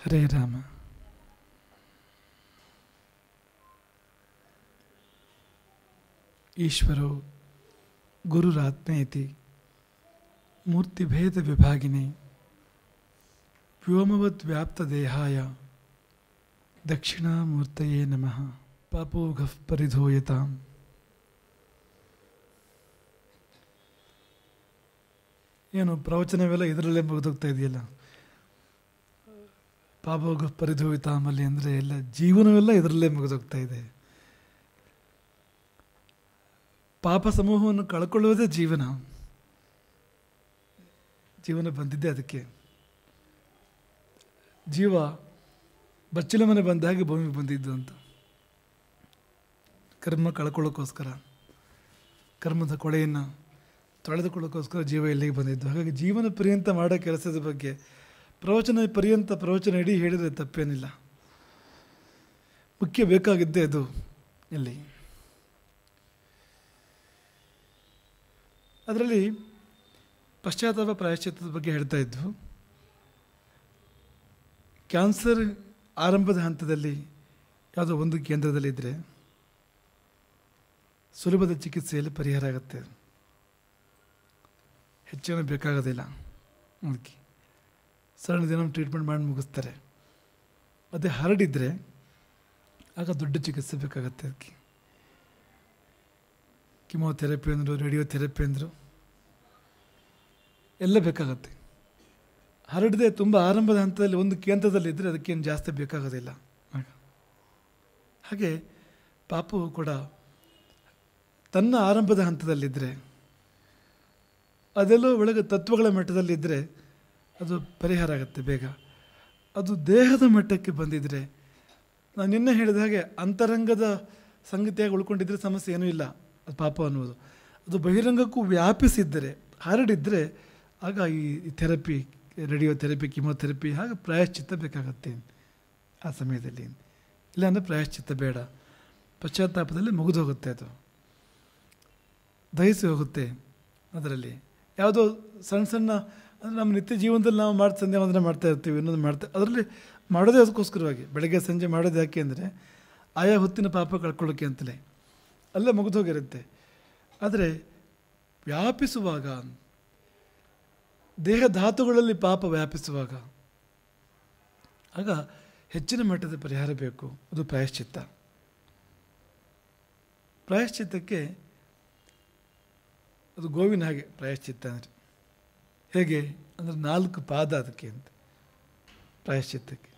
ಹರೇ ರಾಮ. ಈಶ್ವರೋ ಗುರುರಾತ್ಮೇತಿ ಮೂರ್ತಿಭೇದ ವಿಭಾಗಿನಿ ವ್ಯೋಮವದ್ ವ್ಯಾಪ್ತ ದೇಹಾಯ ದಕ್ಷಿಣಾಮೂರ್ತಯೇ ನಮಃ. ಪಾಪೋಘಃ ಪರಿಧೂಯತಾಂ. ಏನು ಪ್ರವಚನವೆಲ್ಲ ಇದರಲ್ಲೇ ಮುಗಿದೋಗ್ತಾ ಇದೆಯಲ್ಲ. ಪಾಪೋಘಃ ಪರಿಧೂಯತಾಮಲ್ಲಿ ಅಂದರೆ ಎಲ್ಲ ಜೀವನವೆಲ್ಲ ಇದರಲ್ಲೇ ಮುಗಿದೋಗ್ತಾ ಇದೆ. ಪಾಪ ಸಮೂಹವನ್ನು ಕಳ್ಕೊಳ್ಳೋದೇ ಜೀವನ. ಜೀವನ ಬಂದಿದ್ದೆ ಅದಕ್ಕೆ. ಜೀವ ಬಚ್ಚಲ ಮನೆ ಬಂದ ಹಾಗೆ ಭೂಮಿಗೆ ಬಂದಿದ್ದು ಅಂತ. ಕರ್ಮ ಕಳ್ಕೊಳ್ಳೋಕ್ಕೋಸ್ಕರ, ಕರ್ಮದ ಕೊಳೆಯನ್ನು ತೊಳೆದುಕೊಳ್ಳೋಕ್ಕೋಸ್ಕರ ಜೀವ ಇಲ್ಲಿಗೆ ಬಂದಿದ್ದು. ಹಾಗಾಗಿ ಜೀವನ ಪರ್ಯಂತ ಮಾಡೋ ಕೆಲಸದ ಬಗ್ಗೆ ಪ್ರವಚನ ಇಡೀ ಹೇಳಿದರೆ ತಪ್ಪೇನಿಲ್ಲ. ಮುಖ್ಯ ಬೇಕಾಗಿದ್ದೇ ಅದು. ಇಲ್ಲಿ ಅದರಲ್ಲಿ ಪಶ್ಚಾತ್ತಾಪ ಪ್ರಾಯಶ್ಚಿತ್ತದ ಬಗ್ಗೆ ಹೇಳ್ತಾ ಇದ್ವು. ಕ್ಯಾನ್ಸರ್ ಆರಂಭದ ಹಂತದಲ್ಲಿ ಯಾವುದೋ ಒಂದು ಕೇಂದ್ರದಲ್ಲಿದ್ದರೆ ಸುಲಭದ ಚಿಕಿತ್ಸೆಯಲ್ಲಿ ಪರಿಹಾರ ಆಗುತ್ತೆ. ಹೆಚ್ಚೇನೂ ಬೇಕಾಗೋದಿಲ್ಲ. ಅದಕ್ಕೆ ಸಣ್ಣ ದಿನ ಟ್ರೀಟ್ಮೆಂಟ್ ಮಾಡಿ ಮುಗಿಸ್ತಾರೆ. ಅದೇ ಹರಡಿದರೆ ಆಗ ದೊಡ್ಡ ಚಿಕಿತ್ಸೆ ಬೇಕಾಗತ್ತೆ. ಅದಕ್ಕೆ ಕಿಮೋಥೆರಪಿ ಅಂದರು, ರೇಡಿಯೋಥೆರಪಿ ಅಂದರು, ಎಲ್ಲ ಬೇಕಾಗತ್ತೆ. ಹರಡದೆ ತುಂಬ ಆರಂಭದ ಹಂತದಲ್ಲಿ ಒಂದು ಕೇಂದ್ರದಲ್ಲಿದ್ದರೆ ಅದಕ್ಕೇನು ಜಾಸ್ತಿ ಬೇಕಾಗೋದಿಲ್ಲ. ಹಾಗೆ ಪಾಪವು ಕೂಡ ತನ್ನ ಆರಂಭದ ಹಂತದಲ್ಲಿದ್ದರೆ, ಅದೆಲ್ಲೋ ಒಳಗೆ ತತ್ವಗಳ ಮಟ್ಟದಲ್ಲಿದ್ದರೆ ಅದು ಪರಿಹಾರ ಆಗುತ್ತೆ ಬೇಗ. ಅದು ದೇಹದ ಮಟ್ಟಕ್ಕೆ ಬಂದಿದ್ದರೆ, ನಾನು ನಿನ್ನೆ ಹೇಳಿದ ಹಾಗೆ ಅಂತರಂಗದ ಸಂಗತಿಯಾಗಿ ಉಳ್ಕೊಂಡಿದ್ದರೆ ಸಮಸ್ಯೆ ಏನೂ ಇಲ್ಲ. ಅದು ಪಾಪ ಅನ್ನೋದು ಅದು ಬಹಿರಂಗಕ್ಕೂ ವ್ಯಾಪಿಸಿದ್ದರೆ, ಹರಡಿದ್ದರೆ ಆಗ ಈ ಥೆರಪಿ, ರೇಡಿಯೋಥೆರಪಿ, ಕಿಮೋಥೆರಪಿ ಹಾಗೆ ಪ್ರಾಯಶ್ಚಿತ್ತ ಬೇಕಾಗತ್ತೆ ಆ ಸಮಯದಲ್ಲಿ. ಇಲ್ಲಾಂದರೆ ಪ್ರಾಯಶ್ಚಿತ್ತ ಬೇಡ. ಪಶ್ಚಾತ್ತಾಪದಲ್ಲಿ ಮುಗಿದು ಹೋಗುತ್ತೆ, ಅದು ದಹಿಸಿ ಹೋಗುತ್ತೆ. ಅದರಲ್ಲಿ ಯಾವುದೋ ಸಣ್ಣ ಸಣ್ಣ ಅಂದರೆ ನಮ್ಮ ನಿತ್ಯ ಜೀವನದಲ್ಲಿ ನಾವು ಸಂಧ್ಯಾ ವಂದನೆ ಮಾಡ್ತಾ ಇರ್ತೀವಿ, ಇನ್ನೊಂದು ಅದರಲ್ಲಿ ಮಾಡೋದೇ ಅದಕ್ಕೋಸ್ಕರವಾಗಿ. ಬೆಳಗ್ಗೆ ಸಂಜೆ ಮಾಡೋದು ಯಾಕೆ ಅಂದರೆ ಆಯಾ ಹೊತ್ತಿನ ಪಾಪ ಕಳ್ಕೊಳ್ಳೋಕ್ಕೆ ಅಂತಲೇ, ಅಲ್ಲೇ ಮುಗಿದು ಹೋಗಿರುತ್ತೆ. ಆದರೆ ವ್ಯಾಪಿಸುವಾಗ, ದೇಹ ಧಾತುಗಳಲ್ಲಿ ಪಾಪ ವ್ಯಾಪಿಸುವಾಗ ಆಗ ಹೆಚ್ಚಿನ ಮಟ್ಟದ ಪರಿಹಾರ ಬೇಕು. ಅದು ಪ್ರಾಯಶ್ಚಿತ್ತ. ಪ್ರಾಯಶ್ಚಿತ್ತಕ್ಕೆ ಅದು ಗೋವಿನ ಹಾಗೆ ಪ್ರಾಯಶ್ಚಿತ್ತ ಅಂದರೆ ಹೇಗೆ ಅಂದರೆ 4 ಪಾದ ಅದಕ್ಕೆ ಅಂತ. ಪ್ರಾಯಶ್ಚಿತ್ತಕ್ಕೆ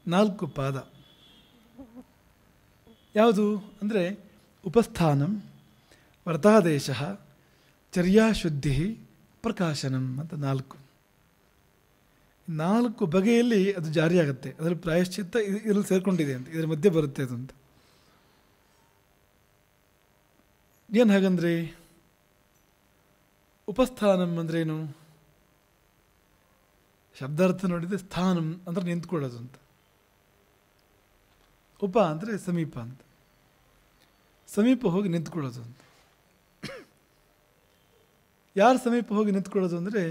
4 ಪಾದ ಯಾವುದು ಅಂದರೆ ಉಪಸ್ಥಾನಂ, ವ್ರತಾದೇಶ, ಚರ್ಯಾಶುದ್ಧಿ, ಪ್ರಕಾಶನಂ ಅಂತ 4 ಬಗೆಯಲ್ಲಿ ಅದು ಜಾರಿಯಾಗುತ್ತೆ. ಅದರ ಪ್ರಾಯಶ್ಚಿತ್ತ ಇದರಲ್ಲಿ ಸೇರಿಕೊಂಡಿದೆ ಅಂತ, ಇದರ ಮಧ್ಯೆ ಬರುತ್ತೆ ಅದು ಅಂತ. ಏನು ಹಾಗಂದ್ರೆ ಉಪಸ್ಥಾನಂ ಅಂದ್ರೇನು? ಶಬ್ದಾರ್ಥ ನೋಡಿದರೆ ಸ್ಥಾನಂ ಅಂದರೆ ನಿಂತ್ಕೊಳ್ಳೋದು ಅಂತ. ಉಪ ಅಂದರೆ ಸಮೀಪ ಅಂತ, ಸಮೀಪ ಹೋಗಿ ನಿಂತ್ಕೊಳ್ಳೋದು ಅಂತ. ಯಾರ ಸಮೀಪ ಹೋಗಿ ನಿಂತ್ಕೊಳ್ಳೋದು ಅಂದರೆ,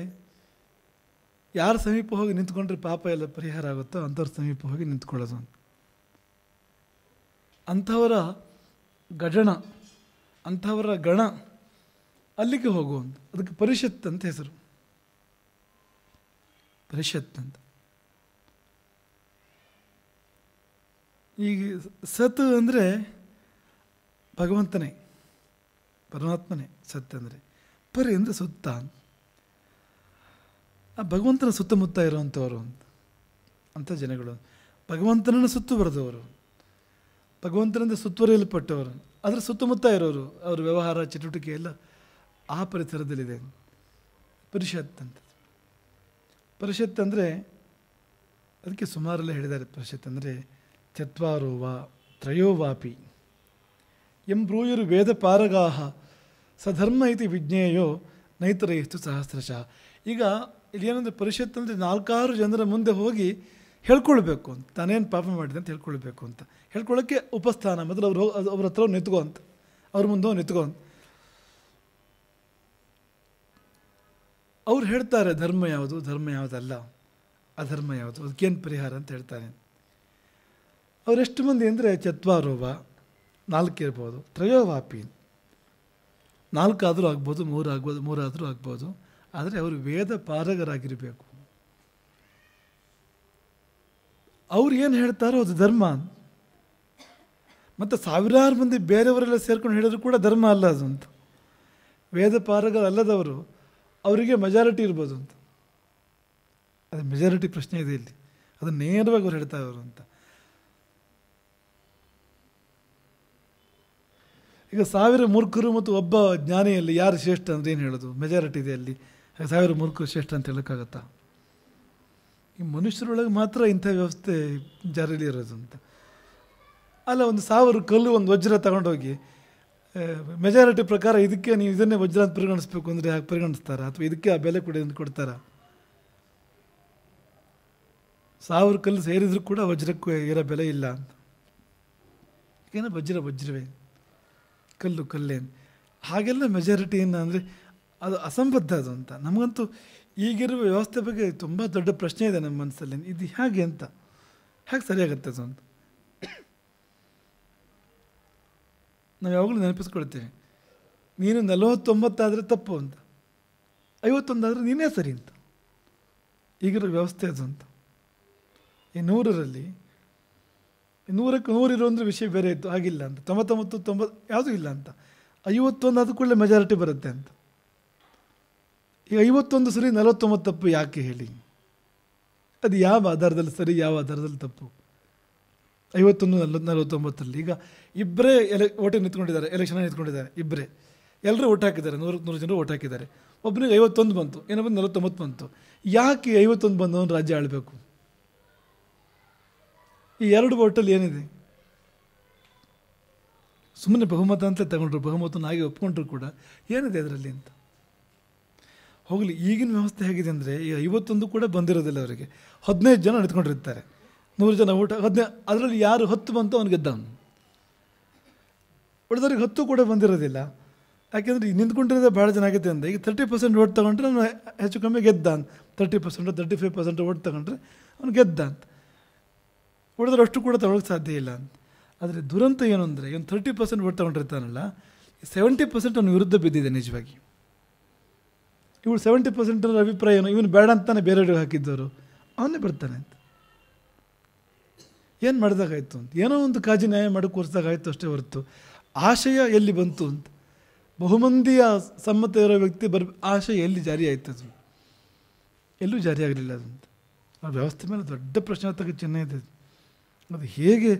ಯಾರ ಸಮೀಪ ಹೋಗಿ ನಿಂತ್ಕೊಂಡ್ರೆ ಪಾಪ ಎಲ್ಲ ಪರಿಹಾರ ಆಗುತ್ತೋ ಅಂಥವ್ರ ಸಮೀಪ ಹೋಗಿ ನಿಂತ್ಕೊಳ್ಳೋದು ಅಂತ. ಅಂಥವರ ಗಣ ಅಲ್ಲಿಗೆ ಹೋಗುವಂತ. ಅದಕ್ಕೆ ಪರಿಷತ್ ಅಂತ ಹೆಸರು. ಪರಿಷತ್ ಅಂತ. ಈಗ ಸತ್ ಅಂದರೆ ಭಗವಂತನೇ, ಪರಮಾತ್ಮನೇ ಸತ್ ಅಂದರೆ. ಪರಿ ಅಂದರೆ ಸುತ್ತ, ಆ ಭಗವಂತನ ಸುತ್ತಮುತ್ತ ಇರುವಂಥವರು ಅಂಥ ಜನಗಳು. ಭಗವಂತನನ್ನು ಸುತ್ತುವರೆದವರು, ಭಗವಂತನಿಂದ ಸುತ್ತುವರಿಯಲ್ಪಟ್ಟವರು, ಅದರ ಸುತ್ತಮುತ್ತ ಇರೋರು, ಅವರ ವ್ಯವಹಾರ ಚಟುವಟಿಕೆ ಎಲ್ಲ ಆ ಪರಿಸರದಲ್ಲಿದೆ. ಪರಿಷತ್ ಅಂತ. ಪರಿಷತ್ ಅಂದರೆ ಅದಕ್ಕೆ ಸುಮಾರೆಲ್ಲ ಹೇಳಿದ್ದಾರೆ. ಪರಿಷತ್ ಅಂದರೆ ಚತ್ವಾರೋ ವಾ ತ್ರಯೋ ವಾಪಿ ಎಂ ಬ್ರೂಯರು ವೇದ ಪಾರಗಾಹ ಸಧರ್ಮ ಇತಿ ವಿಜ್ಞೇಯೋ ನೈತರೈಸ್ತು ಸಹಸ್ರಶಃ. ಈಗ ಇಲ್ಲೇನಂದರೆ ಪರಿಷತ್ ಅಂದರೆ 4 ಜನರ ಮುಂದೆ ಹೋಗಿ ಹೇಳ್ಕೊಳ್ಬೇಕು ಅಂತ, ತಾನೇನು ಪಾಪ ಮಾಡಿದೆ ಅಂತ ಹೇಳ್ಕೊಳ್ಬೇಕು ಅಂತ. ಹೇಳ್ಕೊಳ್ಳೋಕ್ಕೆ ಉಪಸ್ಥಾನ, ಮೊದಲು ಅವ್ರ ಹತ್ರ ನಿಂತ್ಕೋ ಅಂತ, ಅವ್ರ ಮುಂದೆ ನಿಂತ್ಕೋ ಅಂತ. ಅವ್ರು ಹೇಳ್ತಾರೆ ಧರ್ಮ ಯಾವುದು, ಧರ್ಮ ಯಾವುದಲ್ಲ, ಅಧರ್ಮ ಯಾವುದು, ಅದಕ್ಕೇನು ಪರಿಹಾರ ಅಂತ ಹೇಳ್ತಾರೆ. ಅವರೆಷ್ಟು ಮಂದಿ ಅಂದರೆ ಚತ್ವಾರೋವ 4 ಇರ್ಬೋದು, ತ್ರಯೋವಾಪಿ 4 ಆದರೂ ಆಗ್ಬೋದು, 3 ಆಗ್ಬೋದು, 3 ಆದರೂ ಆಗ್ಬೋದು. ಆದರೆ ಅವರು ವೇದ ಪಾರಗರಾಗಿರಬೇಕು. ಅವ್ರು ಏನು ಹೇಳ್ತಾರೋ ಅದು ಧರ್ಮ. ಮತ್ತು ಸಾವಿರಾರು ಮಂದಿ ಬೇರೆಯವರೆಲ್ಲ ಸೇರ್ಕೊಂಡು ಹೇಳಿದ್ರು ಕೂಡ ಧರ್ಮ ಅಲ್ಲ ಅದು ಅಂತ. ವೇದ ಪಾರಗರಲ್ಲದವರು ಅವರಿಗೆ ಮೆಜಾರಿಟಿ ಇರ್ಬೋದು ಅಂತ. ಅದು ಮೆಜಾರಿಟಿ ಪ್ರಶ್ನೆ ಇದೆ ಇಲ್ಲಿ, ಅದು ನೇರವಾಗಿ ಅವ್ರು ಹೇಳ್ತಾ ಇವರು ಅಂತ. ಈಗ 1000 ಮೂರ್ಖರು ಮತ್ತು ಒಬ್ಬ ಜ್ಞಾನಿಯಲ್ಲಿ ಯಾರು ಶ್ರೇಷ್ಠ ಅಂದರೆ ಏನು ಹೇಳೋದು? ಮೆಜಾರಿಟಿ ಇದೆ ಅಲ್ಲಿ, 1000 ಮೂರ್ಖರು ಶ್ರೇಷ್ಠ ಅಂತ ಹೇಳೋಕ್ಕಾಗತ್ತಾ? ಈ ಮನುಷ್ಯರೊಳಗೆ ಮಾತ್ರ ಇಂಥ ವ್ಯವಸ್ಥೆ ಜಾರಿಯಲ್ಲಿ ಇರೋದು ಅಂತ. ಅಲ್ಲ, ಒಂದು 1000 ಕಲ್ಲು ಒಂದು ವಜ್ರ ತಗೊಂಡೋಗಿ ಮೆಜಾರಿಟಿ ಪ್ರಕಾರ ಇದಕ್ಕೆ ನೀವು ಇದನ್ನೇ ವಜ್ರ ಅಂತ ಪರಿಗಣಿಸ್ಬೇಕು ಅಂದರೆ ಯಾಕೆ ಪರಿಗಣಿಸ್ತಾರಾ? ಅಥವಾ ಇದಕ್ಕೆ ಆ ಬೆಲೆ ಕೊಡ್ತಾರಾ? 1000 ಕಲ್ಲು ಸೇರಿದರೂ ಕೂಡ ವಜ್ರಕ್ಕೂ ಇರೋ ಬೆಲೆ ಇಲ್ಲ ಅಂತ. ಏನೋ ವಜ್ರವೇ, ಕಲ್ಲು ಕಲ್ಲೇ. ಹಾಗೆಲ್ಲ ಮೆಜಾರಿಟಿಯನ್ನು ಅಂದರೆ ಅದು ಅಸಂಬದ್ಧ ಅದು ಅಂತ. ನಮಗಂತೂ ಈಗಿರುವ ವ್ಯವಸ್ಥೆ ಬಗ್ಗೆ ತುಂಬ ದೊಡ್ಡ ಪ್ರಶ್ನೆ ಇದೆ ನಮ್ಮ ಮನಸ್ಸಲ್ಲಿ. ಇದು ಹೇಗೆ ಅಂತ, ಹೇಗೆ ಸರಿಯಾಗತ್ತೆ ಅದು ಅಂತ ನಾವು ಯಾವಾಗಲೂ ನೆನಪಿಸ್ಕೊಳ್ತೇವೆ. ನೀನು 49 ಆದರೆ ತಪ್ಪು ಅಂತ, 51 ಆದರೆ ನೀನೇ ಸರಿ ಅಂತ. ಈಗಿರೋ ವ್ಯವಸ್ಥೆ ಅದು ಅಂತ. ಈ 100ರಲ್ಲಿ 100ಕ್ಕೆ 100 ಇರೋ ಅಂದರೆ ವಿಷಯ ಬೇರೆ ಇತ್ತು, ಆಗಿಲ್ಲ ಅಂತ. 99 90 ಯಾವುದೂ ಇಲ್ಲ ಅಂತ. 51 ಆದ ಕೂಡಲೇ ಮೆಜಾರಿಟಿ ಬರುತ್ತೆ ಅಂತ. ಈಗ 51 ಸರಿ 49 ತಪ್ಪು ಯಾಕೆ ಹೇಳಿ? ಅದು ಯಾವ ಆಧಾರದಲ್ಲಿ ಸರಿ, ಯಾವ ಆಧಾರದಲ್ಲಿ ತಪ್ಪು? 51 49 ಈಗ ಇಬ್ಬರೇ ಓಟಿಗೆ ನಿಂತ್ಕೊಂಡಿದ್ದಾರೆ, ಎಲೆಕ್ಷನ್ ನಿಂತ್ಕೊಂಡಿದ್ದಾರೆ ಇಬ್ಬರೇ, ಎಲ್ಲರೂ ಓಟ್ ಹಾಕಿದ್ದಾರೆ, 100 ಜನರು ಓಟ್ ಹಾಕಿದ್ದಾರೆ. ಒಬ್ಬನಿಗೆ 51 ಬಂತು, ಏನೋ 49 ಬಂತು. ಯಾಕೆ 51 ಬಂದವನು ರಾಜ್ಯ ಆಳಬೇಕು? ಈ 2 ಓಟಲ್ಲಿ ಏನಿದೆ? ಸುಮ್ಮನೆ ಬಹುಮತ ಅಂತ ತಗೊಂಡ್ರು, ಬಹುಮತನ ಹಾಗೆ ಒಪ್ಕೊಂಡ್ರು ಕೂಡ ಏನಿದೆ ಅದರಲ್ಲಿ ಅಂತ. ಹೋಗಲಿ, ಈಗಿನ ವ್ಯವಸ್ಥೆ ಹೇಗಿದೆ ಅಂದರೆ ಈಗ 51 ಕೂಡ ಬಂದಿರೋದಿಲ್ಲ ಅವರಿಗೆ. 15 ಜನ ನಿಂತ್ಕೊಂಡಿರ್ತಾರೆ, 100 ಜನ ಊಟ 15, ಅದರಲ್ಲಿ ಯಾರು 10 ಬಂತು ಅವ್ನು ಗೆದ್ದವನು. ಉಳಿದವ್ರಿಗೆ 10 ಕೂಡ ಬಂದಿರೋದಿಲ್ಲ. ಯಾಕೆಂದರೆ ಈಗ ನಿಂತ್ಕೊಂಡಿರೋದೇ ಭಾಳ ಜನ ಆಗಿದೆ ಅಂತ. ಈಗ 30% ಓಟ್ ತೊಗೊಂಡ್ರೆ ಅವನು ಹೆಚ್ಚು ಕಮ್ಮಿ ಗೆದ್ದ ಅಂತ. 30% 35% ಓಟ್ ತೊಗೊಂಡ್ರೆ ಅವನು ಗೆದ್ದ ಅಂತ. ಉಳಿದ್ರೆ ಅಷ್ಟು ಕೂಡ ತೊಗೊಳಕ್ಕೆ ಸಾಧ್ಯ ಇಲ್ಲ ಅಂತ. ಆದರೆ ದುರಂತ ಏನು ಅಂದರೆ ಇವನು 30% ಓಟ್ ತೊಗೊಂಡಿರ್ತಾನಲ್ಲ, 70% ಅವನ ವಿರುದ್ಧ ಬಿದ್ದಿದೆ ನಿಜವಾಗಿ. ಇವಳು 70% ಅಭಿಪ್ರಾಯ ಏನು, ಇವನು ಬೇಡ ಅಂತಾನೆ ಬೇರೆಯವ್ರಿಗೆ ಹಾಕಿದ್ದವರು, ಅವನೇ ಬರ್ತಾನೆ ಅಂತ. ಏನು ಮಾಡಿದಾಗಾಯ್ತು ಅಂತ, ಏನೋ ಒಂದು ಕಾಜಿ ನ್ಯಾಯ ಮಾಡಿ ಕೂರಿಸಿದಾಗಾಯ್ತು ಅಷ್ಟೇ ಹೊರತು ಆಶಯ ಎಲ್ಲಿ ಬಂತು ಅಂತ. ಬಹುಮಂದಿಯ ಸಮ್ಮತ ಇರೋ ವ್ಯಕ್ತಿ ಆಶಯ ಎಲ್ಲಿ ಜಾರಿ ಆಯ್ತು? ಅದು ಎಲ್ಲೂ ಜಾರಿ ಆಗಲಿಲ್ಲ ಅದಂತ. ಆ ವ್ಯವಸ್ಥೆ ಮೇಲೆ ದೊಡ್ಡ ಪ್ರಶ್ನಾರ್ಥಕ ಚಿಹ್ನೆ ಇದೆ. ಅದು ಹೇಗೆ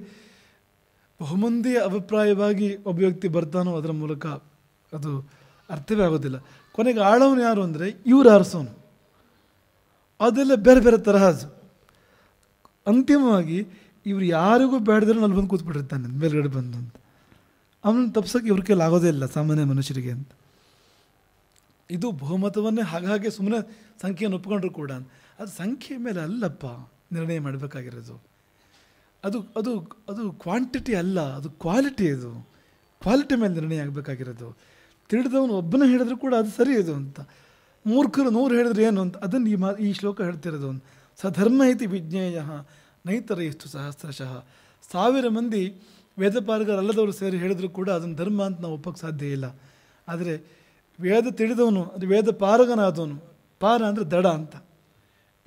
ಬಹುಮಂದಿಯ ಅಭಿಪ್ರಾಯವಾಗಿ ಒಬ್ಬ ವ್ಯಕ್ತಿ ಬರ್ತಾನೋ ಅದರ ಮೂಲಕ ಅದು ಅರ್ಥವೇ ಆಗೋದಿಲ್ಲ. ಕೊನೆಗೆ ಆಳವನು ಯಾರು ಅಂದರೆ ಇವ್ರು ಆರಿಸೋನು. ಅದೆಲ್ಲ ಬೇರೆ ಬೇರೆ ತರಹದ್ದು. ಅಂತಿಮವಾಗಿ ಇವ್ರು ಯಾರಿಗೂ ಬೇಡದ್ರೆ ಅಲ್ಲಿ ಬಂದು ಕೂತ್ಬಿಟ್ಟಿರ್ತಾನೆ ಮೇಲ್ಗಡೆ ಬಂದು ಅಂತ. ಅವನನ್ನು ತಪ್ಸೋಕ್ಕೆ ಇವ್ರ ಕೈಲಿ ಆಗೋದೇ ಇಲ್ಲ ಸಾಮಾನ್ಯ ಮನುಷ್ಯರಿಗೆ ಅಂತ. ಇದು ಬಹುಮತವನ್ನೇ ಹಾಗಾಗಿ ಸುಮ್ಮನೆ ಸಂಖ್ಯೆಯನ್ನು ಒಪ್ಕೊಂಡ್ರು ಕೂಡ ಅದು ಸಂಖ್ಯೆ ಮೇಲೆ ಅಲ್ಲಪ್ಪ ನಿರ್ಣಯ ಮಾಡಬೇಕಾಗಿರೋದು. ಅದು ಅದು ಅದು ಕ್ವಾಂಟಿಟಿ ಅಲ್ಲ, ಅದು ಕ್ವಾಲಿಟಿ. ಅದು ಕ್ವಾಲಿಟಿ ಮೇಲೆ ನಿರ್ಣಯ ಆಗಬೇಕಾಗಿರೋದು. ತಿಳಿದವನು ಒಬ್ಬನೇ ಹೇಳಿದ್ರು ಕೂಡ ಅದು ಸರಿ ಇದು ಅಂತ. ಮೂರ್ಖರು 100 ಹೇಳಿದ್ರೆ ಏನು ಅಂತ ಅದನ್ನು ಈ ಶ್ಲೋಕ ಹೇಳ್ತಿರೋದು. ಸಧರ್ಮ ಇತಿ ವಿಜ್ಞೇಯ ನೈತರಯಿಸ್ತು ಸಹಸ್ರಶಃ. 1000 ಮಂದಿ ವೇದಪಾರಗರಲ್ಲದವರು ಸೇರಿ ಹೇಳಿದ್ರು ಕೂಡ ಅದನ್ನು ಧರ್ಮ ಅಂತ ನಾವು ಒಪ್ಪಕ್ಕೆ ಸಾಧ್ಯ ಇಲ್ಲ. ಆದರೆ ವೇದ ತಿಳಿದವನು, ಅದು ವೇದ ಪಾರಗನಾದವನು, ಪಾರ ಅಂದರೆ ದಡ ಅಂತ,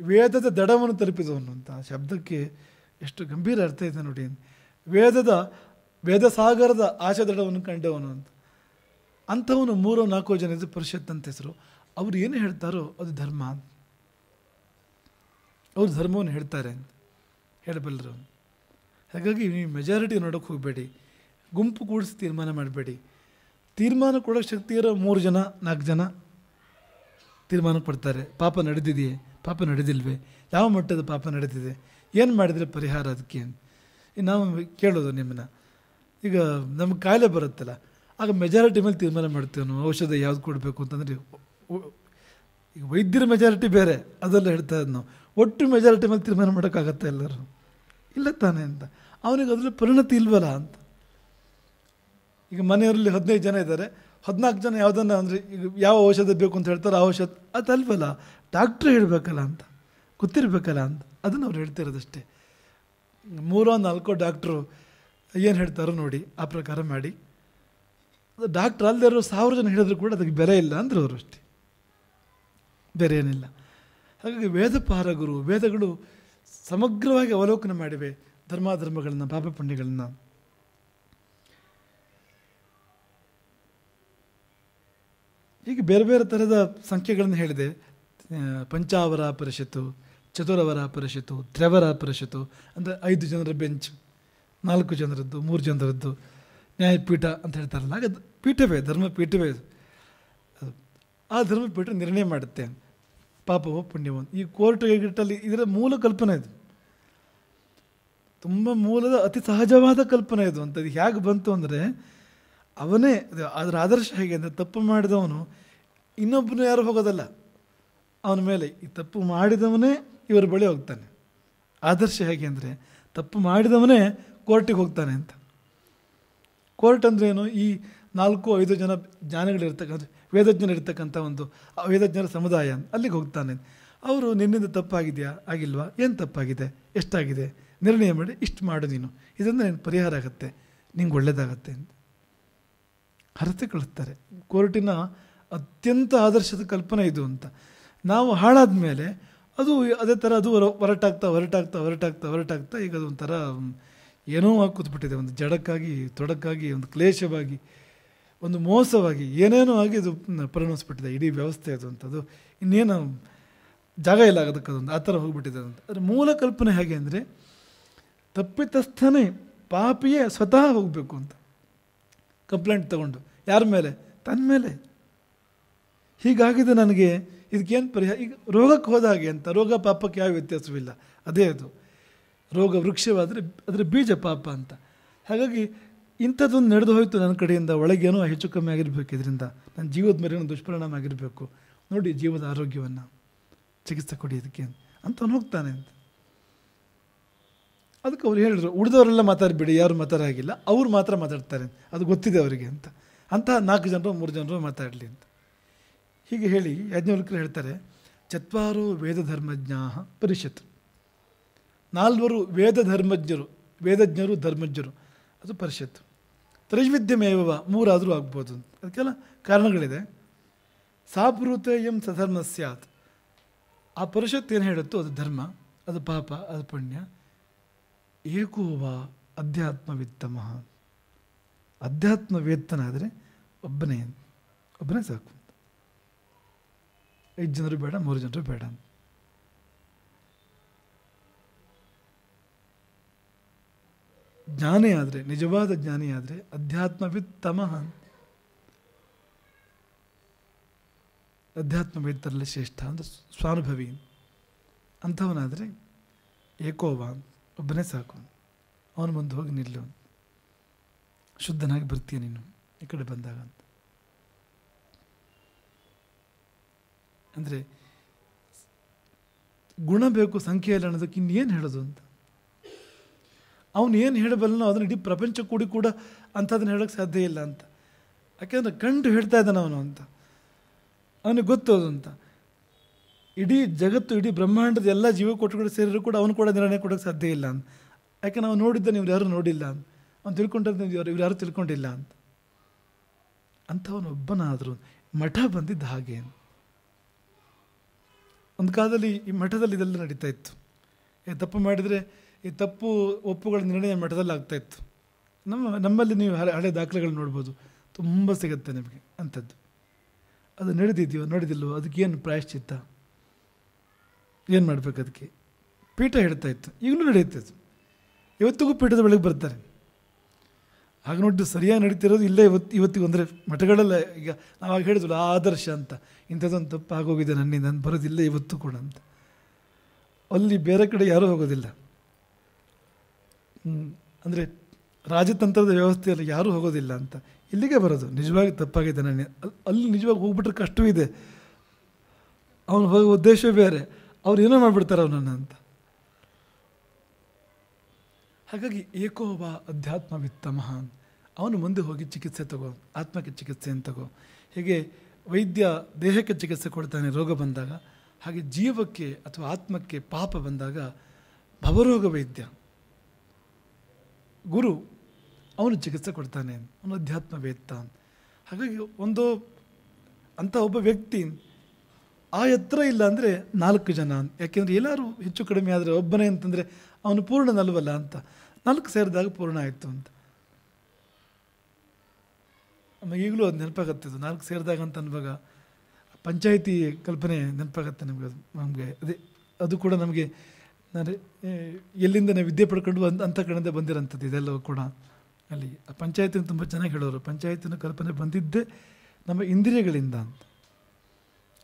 ವೇದದ ದಡವನ್ನು ತಲುಪಿದವನು ಅಂತ. ಆ ಶಬ್ದಕ್ಕೆ ಎಷ್ಟು ಗಂಭೀರ ಅರ್ಥ ಇದೆ ನೋಡಿ. ವೇದಸಾಗರದ ಆಶದಡವನ್ನು ಕಂಡವನು ಅಂತ. ಅಂಥವನು 3-4 ಜನ ಇದು ಪರಿಷತ್ ಅಂತ ಹೆಸರು. ಅವ್ರು ಏನು ಹೇಳ್ತಾರೋ ಅದು ಧರ್ಮ ಅಂತ. ಅವ್ರು ಧರ್ಮವನ್ನು ಹೇಳ್ತಾರೆ ಅಂತ ಹೇಳಬಲ್ಲರು. ಹಾಗಾಗಿ ನೀವು ಮೆಜಾರಿಟಿ ನೋಡೋಕ್ಕೆ ಹೋಗಬೇಡಿ, ಗುಂಪು ಕೂಡಿಸಿ ತೀರ್ಮಾನ ಮಾಡಬೇಡಿ. ತೀರ್ಮಾನ ಕೊಡೋಕ್ಕೆ ಶಕ್ತಿ ಇರೋ 3 ಜನ 4 ಜನ ತೀರ್ಮಾನ ಕೊಡ್ತಾರೆ. ಪಾಪ ನಡೆದಿದೆಯೇ, ಪಾಪ ನಡೆದಿಲ್ವೇ, ಯಾವ ಮಟ್ಟದ ಪಾಪ ನಡೆದಿದೆ, ಏನು ಮಾಡಿದರೆ ಪರಿಹಾರ ಅದಕ್ಕೆ. ನಾವು ಕೇಳೋದು ನಿಮ್ಮನ್ನು, ಈಗ ನಮಗೆ ಕಾಯಿಲೆ ಬರುತ್ತಲ್ಲ, ಆಗ ಮೆಜಾರಿಟಿ ಮೇಲೆ ತೀರ್ಮಾನ ಮಾಡ್ತೇವೆ ನಾವು ಔಷಧ ಯಾವ್ದು ಕೊಡಬೇಕು ಅಂತಂದರೆ. ಈಗ ವೈದ್ಯರ ಮೆಜಾರಿಟಿ ಬೇರೆ, ಅದೆಲ್ಲ ಹೇಳ್ತಾ ಇದ್ದು ನಾವು. ಒಟ್ಟು ಮೆಜಾರಿಟಿ ಮೇಲೆ ತೀರ್ಮಾನ ಮಾಡೋಕ್ಕಾಗತ್ತೆ ಎಲ್ಲರೂ? ಇಲ್ಲ ತಾನೆ ಅಂತ. ಅವನಿಗೆ ಅದರಲ್ಲಿ ಪರಿಣತಿ ಇಲ್ವಲ್ಲ ಅಂತ. ಈಗ ಮನೆಯವರಲ್ಲಿ 15 ಜನ ಇದ್ದಾರೆ, 14 ಜನ ಯಾವುದನ್ನು ಅಂದರೆ ಈಗ ಯಾವ ಔಷಧ ಬೇಕು ಅಂತ ಹೇಳ್ತಾರೆ, ಆ ಔಷಧ ಅದಲ್ವಲ್ಲ, ಡಾಕ್ಟ್ರು ಹೇಳಬೇಕಲ್ಲ ಅಂತ, ಗೊತ್ತಿರಬೇಕಲ್ಲ ಅಂತ, ಅದನ್ನು ಅವ್ರು ಹೇಳ್ತಿರೋದಷ್ಟೇ. 3-4 ಡಾಕ್ಟ್ರು ಏನು ಹೇಳ್ತಾರೋ ನೋಡಿ, ಆ ಪ್ರಕಾರ ಮಾಡಿ. ಅದು ಡಾಕ್ಟ್ರ್ ಅಲ್ಲದೆ ಇರೋ 1000 ಜನ ಹೇಳಿದ್ರು ಕೂಡ ಅದಕ್ಕೆ ಬೆಲೆ ಇಲ್ಲ ಅಂದ್ರೆ ಅವರು ಅಷ್ಟೇ, ಬೇರೆ ಏನಿಲ್ಲ. ಹಾಗಾಗಿ ವೇದ ಪಾರಗುರು, ವೇದಗಳು ಸಮಗ್ರವಾಗಿ ಅವಲೋಕನ ಮಾಡಿವೆ ಧರ್ಮಾಧರ್ಮಗಳನ್ನು, ಪಾಪ ಪುಣ್ಯಗಳನ್ನು. ಹೀಗೆ ಬೇರೆ ಬೇರೆ ಥರದ ಸಂಖ್ಯೆಗಳನ್ನು ಹೇಳಿದೆ. ಪಂಚಾವರ ಪರಿಷತ್ತು, ಚತುರವರ ಪರಿಷತ್ತು, ತ್ರೆವರ ಪರಿಷತ್ತು ಅಂದರೆ 5 ಜನರ ಬೆಂಚ್, 4 ಜನರದ್ದು, 3 ಜನರದ್ದು ನ್ಯಾಯಪೀಠ ಅಂತ ಹೇಳ್ತಾರಲ್ಲ, ಹಾಗೆ ಪೀಠವೇ, ಧರ್ಮಪೀಠವೇ ಅದು. ಆ ಧರ್ಮಪೀಠ ನಿರ್ಣಯ ಮಾಡುತ್ತೆ ಪಾಪವೋ ಪುಣ್ಯವೋ. ಈ ಕೋರ್ಟ್ ಗಿಟ್ಟಲ್ಲಿ ಇದರ ಮೂಲ ಕಲ್ಪನೆ ಇದು, ತುಂಬ ಮೂಲದ ಅತಿ ಸಹಜವಾದ ಕಲ್ಪನೆ ಇದು ಅಂತ. ಇದು ಹೇಗೆ ಬಂತು ಅಂದರೆ, ಅವನೇ ಅದರ ಆದರ್ಶ ಹೇಗೆ ಅಂದರೆ, ತಪ್ಪು ಮಾಡಿದವನು ಇನ್ನೊಬ್ಬನು ಯಾರು ಹೋಗೋದಲ್ಲ ಅವನ ಮೇಲೆ, ಈ ತಪ್ಪು ಮಾಡಿದವನೇ ಇವರ ಬಳಿ ಹೋಗ್ತಾನೆ. ಆದರ್ಶ ಹೇಗೆ ಅಂದರೆ, ತಪ್ಪು ಮಾಡಿದವನೇ ಕೋರ್ಟಿಗೆ ಹೋಗ್ತಾನೆ ಅಂತ. ಕೋರ್ಟ್ ಅಂದ್ರೇನು, ಈ 4-5 ಜನ ಜ್ಞಾನಿಗಳಿರ್ತಕ್ಕಂಥ, ವೇದಜ್ಞರಿರ್ತಕ್ಕಂಥ ಒಂದು ವೇದಜ್ಞರ ಸಮುದಾಯ, ಅಲ್ಲಿಗೆ ಹೋಗ್ತಾನೆ. ಅವರು ನಿನ್ನಿಂದ ತಪ್ಪಾಗಿದೆಯಾ, ಆಗಿಲ್ವಾ, ಏನು ತಪ್ಪಾಗಿದೆ, ಎಷ್ಟಾಗಿದೆ, ನಿರ್ಣಯ ಮಾಡಿ ಇಷ್ಟು ಮಾಡು ನೀನು, ಇದರಿಂದ ನಿನ್ನ ಪರಿಹಾರ ಆಗುತ್ತೆ, ನಿಂಗೆ ಒಳ್ಳೆಯದಾಗತ್ತೆ ಅಂತ ಹರತೆ ಕಳಿಸ್ತಾರೆ. ಕೋರ್ಟಿನ ಅತ್ಯಂತ ಆದರ್ಶದ ಕಲ್ಪನೆ ಇದು ಅಂತ. ನಾವು ಹಾಳಾದ ಮೇಲೆ ಅದು ಅದೇ ಥರ ಅದು ಹೊರಟಾಗ್ತಾ ಈಗ ಅದು ಒಂಥರ ಏನೋ ಆಗಿ ಕೂತ್ಬಿಟ್ಟಿದೆ, ಒಂದು ಜಡಕ್ಕಾಗಿ, ತೊಡಕ್ಕಾಗಿ, ಒಂದು ಕ್ಲೇಶವಾಗಿ, ಒಂದು ಮೋಸವಾಗಿ, ಏನೇನೋ ಆಗಿ ಅದು ಪರಿಣಮಿಸ್ಬಿಟ್ಟಿದೆ ಇಡೀ ವ್ಯವಸ್ಥೆ ಅದು ಅಂತದ್ದು. ಇನ್ನೇನು ಜಾಗ ಇಲ್ಲ ಆಗೋದಕ್ಕದೊಂದು ಆ ಥರ ಹೋಗ್ಬಿಟ್ಟಿದೆ ಅಂತ. ಅದರ ಮೂಲ ಕಲ್ಪನೆ ಹೇಗೆ ಅಂದರೆ, ತಪ್ಪಿತಸ್ಥನೇ, ಪಾಪಿಯೇ ಸ್ವತಃ ಹೋಗಬೇಕು ಅಂತ ಕಂಪ್ಲೇಂಟ್ ತಗೊಂಡು. ಯಾರ ಮೇಲೆ? ತನ್ನ ಮೇಲೆ. ಹೀಗಾಗಿದೆ ನನಗೆ, ಇದಕ್ಕೇನು ಪರಿಹಾರ? ಈಗ ರೋಗಕ್ಕೆ ಹೋದ ಹಾಗೆ ಅಂತ, ರೋಗ ಪಾಪಕ್ಕೆ ಯಾವ ವ್ಯತ್ಯಾಸವಿಲ್ಲ, ಅದೇ ಅದು. ರೋಗ ವೃಕ್ಷವಾದರೆ ಅದರ ಬೀಜ ಪಾಪ ಅಂತ. ಹಾಗಾಗಿ ಇಂಥದ್ದೊಂದು ನಡೆದು ಹೋಯಿತು ನನ್ನ ಕಡೆಯಿಂದ, ಒಳಗೇನೋ ಹೆಚ್ಚು ಕಮ್ಮಿ ಆಗಿರಬೇಕು, ಇದರಿಂದ ನನ್ನ ಜೀವದ ಮೇಲೇನೋ ದುಷ್ಪರಿಣಾಮ ಆಗಿರಬೇಕು, ನೋಡಿ ಜೀವದ ಆರೋಗ್ಯವನ್ನು ಚಿಕಿತ್ಸೆ ಕೊಡಿ ಇದಕ್ಕೆ ಅಂತ ಅವನು ಹೋಗ್ತಾನೆ ಅಂತ. ಅದಕ್ಕೆ ಅವ್ರು ಹೇಳಿದ್ರು, ಉಳಿದವರೆಲ್ಲ ಮಾತಾಡಬೇಡಿ, ಯಾರು ಮಾತಾಡೋಗಿಲ್ಲ, ಅವ್ರು ಮಾತ್ರ ಮಾತಾಡ್ತಾರೆ, ಅದು ಗೊತ್ತಿದೆ ಅವರಿಗೆ ಅಂತ. ಅಂತಹ 4 ಜನರು 3 ಜನರು ಮಾತಾಡಲಿ ಅಂತ ಹೀಗೆ ಹೇಳಿ ಯಾಜ್ಞವಲ್ಕ್ಯರು ಹೇಳ್ತಾರೆ, 4 ವೇದ ಧರ್ಮಜ್ಞಾ ಪರಿಷತ್, 4 ವೇದ ಧರ್ಮಜ್ಞರು, ವೇದಜ್ಞರು ಧರ್ಮಜ್ಞರು, ಅದು ಪರಿಷತ್ತು. ತ್ರೈವಿಧ್ಯಮೇವ, 3 ಆದರೂ ಆಗ್ಬೋದು ಅಂತ. ಅದಕ್ಕೆಲ್ಲ ಕಾರಣಗಳಿದೆ. ಸಾಪೃತೇಯಂ ಸಧರ್ಮ ಸ್ಯಾತ್, ಆ ಪರಿಷತ್ತು ಏನು ಹೇಳುತ್ತೋ ಅದು ಧರ್ಮ, ಅದು ಪಾಪ, ಅದು ಪುಣ್ಯ. ಏಕೋವ ಅಧ್ಯಾತ್ಮವಿತ್ತಮ, ಅಧ್ಯಾತ್ಮವೇತ್ತನಾದರೆ ಒಬ್ಬನೇ ಸಾಕು, 5 ಜನರು ಬೇಡ, 3 ಜನರು ಬೇಡ ಅಂತ. ಜ್ಞಾನಿ ಆದರೆ, ನಿಜವಾದ ಜ್ಞಾನಿ ಆದರೆ ಅಧ್ಯಾತ್ಮವಿತ್ತಮ, ಅಧ್ಯಾತ್ಮವೇತ್ತರಲ್ಲಿ ಶ್ರೇಷ್ಠ ಅಂದರೆ ಸ್ವಾನುಭವಿ ಅಂಥವನಾದರೆ ಏಕೋವ, ಒಬ್ಬನೇ ಸಾಕು, ಅವನು ಮುಂದೆ ಹೋಗಿ ನಿಲ್ಲು, ಶುದ್ಧನಾಗಿ ಬರ್ತೀಯ ನೀನು ಈ ಕಡೆ ಬಂದಾಗ ಅಂತ. ಅಂದರೆ ಗುಣ ಬೇಕು, ಸಂಖ್ಯೆ ಇಲ್ಲ ಅನ್ನೋದಕ್ಕೆ ಇನ್ನೇನು ಹೇಳೋದು ಅಂತ. ಅವನು ಏನು ಹೇಳಬಲ್ಲನೋ ಅದನ್ನು ಇಡೀ ಪ್ರಪಂಚ ಕೂಡ ಅಂಥದನ್ನು ಹೇಳೋಕ್ಕೆ ಸಾಧ್ಯ ಇಲ್ಲ ಅಂತ. ಯಾಕೆಂದರೆ ಕಂಡು ಹೇಳ್ತಾ ಇದ್ದಾನೆ ಅವನು ಅಂತ, ಅವನಿಗೆ ಗೊತ್ತೋದು ಅಂತ. ಇಡೀ ಜಗತ್ತು, ಇಡೀ ಬ್ರಹ್ಮಾಂಡದ ಎಲ್ಲ ಜೀವಕೋಟಿಗಳು ಸೇರಿದ್ರು ಕೂಡ ಅವನು ಕೂಡ ನಿರ್ಣಯ ಕೊಡೋಕ್ಕೆ ಸಾಧ್ಯ ಇಲ್ಲ ಅಂತ. ಯಾಕೆ ನಾವು ನೋಡಿದ್ದಾನೆ, ಇವ್ರು ಯಾರೂ ನೋಡಿಲ್ಲ ಅಂತ, ಅವ್ನು ತಿಳ್ಕೊಂಡಿದ್ದ ಇವ್ರು ಯಾರೂ ತಿಳ್ಕೊಂಡಿಲ್ಲ ಅಂತ. ಅಂಥವನು ಒಬ್ಬನಾದರೂ ಮಠ ಬಂದಿದ್ದ ಹಾಗೆ. ಒಂದು ಕಾಲದಲ್ಲಿ ಈ ಮಠದಲ್ಲಿ ಇದೆಲ್ಲ ನಡೀತಾ ಇತ್ತು. ತಪ್ಪು ಮಾಡಿದರೆ ಈ ತಪ್ಪು ಒಪ್ಪುಗಳ ನಿರ್ಣಯ ಮಠದಲ್ಲಿ ಆಗ್ತಾಯಿತ್ತು. ನಮ್ಮಲ್ಲಿ ನೀವು ಹಳೆ ದಾಖಲೆಗಳು ನೋಡ್ಬೋದು, ತುಂಬ ಸಿಗುತ್ತೆ ನಿಮಗೆ ಅಂಥದ್ದು. ಅದು ನಡೆದಿದೆಯೋ ನೋಡಿದಿಲ್ಲವೋ, ಅದಕ್ಕೇನು ಪ್ರಾಯಶ್ಚಿತ್ತ, ಏನು ಮಾಡಬೇಕು ಅದಕ್ಕೆ ಪೀಠ ಹೇಳ್ತಾ ಇತ್ತು. ಈಗಲೂ ನಡೆಯುತ್ತೆ, ಇವತ್ತಿಗೂ ಪೀಠದ ಬೆಳಗ್ಗೆ ಬರ್ತಾರೆ. ಹಾಗೆ ನೋಡಿದ್ದು ಸರಿಯಾಗಿ ನಡೀತಿರೋದು ಇಲ್ಲೇ ಇವತ್ತಿಗೂ ಅಂದರೆ ಮಠಗಳೆಲ್ಲ. ಈಗ ನಾವಾಗ ಹೇಳಿದ್ವಲ್ಲ ಆದರ್ಶ ಅಂತ, ಇಂಥದ್ದೊಂದು ತಪ್ಪು ಆಗೋಗಿದೆ ನನ್ನಿಂದ, ನಾನು ಬರೋದಿಲ್ಲ ಇವತ್ತು ಕೂಡ ಅಂತ. ಅಲ್ಲಿ ಬೇರೆ ಕಡೆ ಯಾರೂ ಹೋಗೋದಿಲ್ಲ. ಅಂದರೆ ರಾಜತಂತ್ರದ ವ್ಯವಸ್ಥೆಯಲ್ಲಿ ಯಾರೂ ಹೋಗೋದಿಲ್ಲ ಅಂತ, ಇಲ್ಲಿಗೆ ಬರೋದು. ನಿಜವಾಗಿ ತಪ್ಪಾಗಿದೆ ನನಗೆ, ಅಲ್ಲಿ ನಿಜವಾಗಿ ಹೋಗ್ಬಿಟ್ರೆ ಕಷ್ಟವಿದೆ, ಅವನು ಹೋಗೋ ಉದ್ದೇಶ ಬೇರೆ, ಅವ್ರು ಏನೋ ಮಾಡಿಬಿಡ್ತಾರೆ ಅವನನ್ನು ಅಂತ. ಹಾಗಾಗಿ ಏಕೋವ ಅಧ್ಯಾತ್ಮವಿತ್ತಮ, ಅವನು ಮುಂದೆ ಹೋಗಿ ಚಿಕಿತ್ಸೆ ತಗೋ, ಆತ್ಮಕ್ಕೆ ಚಿಕಿತ್ಸೆಯನ್ನು ತಗೋ. ಹೀಗೆ ವೈದ್ಯ ದೇಹಕ್ಕೆ ಚಿಕಿತ್ಸೆ ಕೊಡ್ತಾನೆ ರೋಗ ಬಂದಾಗ, ಹಾಗೆ ಜೀವಕ್ಕೆ ಅಥವಾ ಆತ್ಮಕ್ಕೆ ಪಾಪ ಬಂದಾಗ ಭವರೋಗ ವೈದ್ಯ ಗುರು ಅವನು ಚಿಕಿತ್ಸೆ ಕೊಡ್ತಾನೆ, ಅವನು ಅಧ್ಯಾತ್ಮ ವೇತ್ತ. ಹಾಗಾಗಿ ಅಂಥ ಒಬ್ಬ ವ್ಯಕ್ತಿ ಆ ಎತ್ತರ ಇಲ್ಲ ಅಂದರೆ 4 ಜನ. ಯಾಕೆಂದರೆ ಎಲ್ಲರೂ ಹೆಚ್ಚು ಕಡಿಮೆ ಆದರೆ ಒಬ್ಬನೇ ಅಂತಂದರೆ ಅವನು ಪೂರ್ಣನಲ್ವಲ್ಲ ಅಂತ. 4 ಸೇರಿದಾಗ ಪೂರ್ಣ ಆಯಿತು ಅಂತ. ನಮಗೆ ಈಗಲೂ ಅದು ನೆನಪಾಗತ್ತೆ. 4 ಸೇರಿದಾಗ ಅಂತ ಅನ್ನುವಾಗ ಪಂಚಾಯಿತಿ ಕಲ್ಪನೆ ನೆನಪಾಗತ್ತೆ ನಮಗೆ ಅದು ಕೂಡ ನಮಗೆ ಎಲ್ಲಿಂದ ನಾವು ವಿದ್ಯೆ ಪಡ್ಕೊಂಡು ಅಂಥ ಕಡೆಯಿಂದ ಬಂದಿರೋಂಥದ್ದು ಇದೆಲ್ಲವೂ ಕೂಡ. ಅಲ್ಲಿ ಆ ಪಂಚಾಯತಿನ ತುಂಬ ಚೆನ್ನಾಗಿ ಹೇಳೋರು, ಪಂಚಾಯತಿನ ಕಲ್ಪನೆ ಬಂದಿದ್ದೇ ನಮ್ಮ ಇಂದ್ರಿಯಗಳಿಂದ ಅಂತ.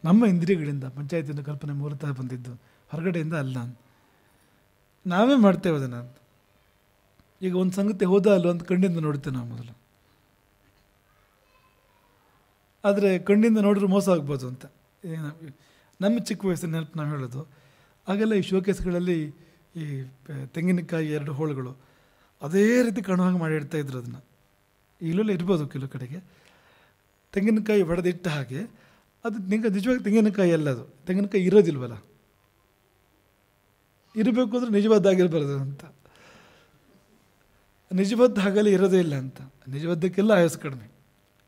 ನಮ್ಮ ಇಂದ್ರಿಯಗಳಿಂದ ಪಂಚಾಯತಿನ ಕಲ್ಪನೆ ಮೂಲತಃ ಬಂದಿದ್ದು, ಹೊರಗಡೆಯಿಂದ ಅಲ್ಲ ಅಂತ. ನಾವೇ ಮಾಡ್ತೇವೆ ಅದನ್ನು ಅಂತ. ಈಗ ಒಂದು ಸಂಗತಿ ಹೋದ ಅಲ್ಲೋ ಅಂತ ಕಣ್ಣಿಂದ ನೋಡ್ತೇವೆ ನಾವು ಮೊದಲು, ಆದರೆ ಕಣ್ಣಿಂದ ನೋಡಿದ್ರೆ ಮೋಸ ಆಗ್ಬೋದು ಅಂತ. ನಮ್ಮ ಚಿಕ್ಕ ವಯಸ್ಸಿನ ನೆನಪು ನಾವು ಹೇಳೋದು, ಆಗೆಲ್ಲ ಈ ಶೋಕೇಸ್ಗಳಲ್ಲಿ ಈ ತೆಂಗಿನಕಾಯಿ 2 ಹೋಳುಗಳು ಅದೇ ರೀತಿ ಕಾಣುವಾಗ ಮಾಡಿಡ್ತಾ ಇದ್ರು. ಅದನ್ನು ಈಗಲೆಲ್ಲ ಇರ್ಬೋದು ಕೆಲವು ಕಡೆಗೆ. ತೆಂಗಿನಕಾಯಿ ಹೊಡೆದಿಟ್ಟ ಹಾಗೆ ಅದು ನಿಜವಾಗಿ ತೆಂಗಿನಕಾಯಿ ಅಲ್ಲ, ಅದು ತೆಂಗಿನಕಾಯಿ ಇರೋದಿಲ್ವಲ್ಲ, ಇರಬೇಕು ಅಂದರೆ ನಿಜವಾದ್ದಾಗಿರ್ಬಾರ್ದು ಅಂತ. ನಿಜಬದ್ಧ ಹಾಗಲ್ಲಿ ಇರೋದೇ ಇಲ್ಲ ಅಂತ. ನಿಜಬದ್ಧಕ್ಕೆಲ್ಲ ಆಯಸ್ಸು ಕಡಿಮೆ.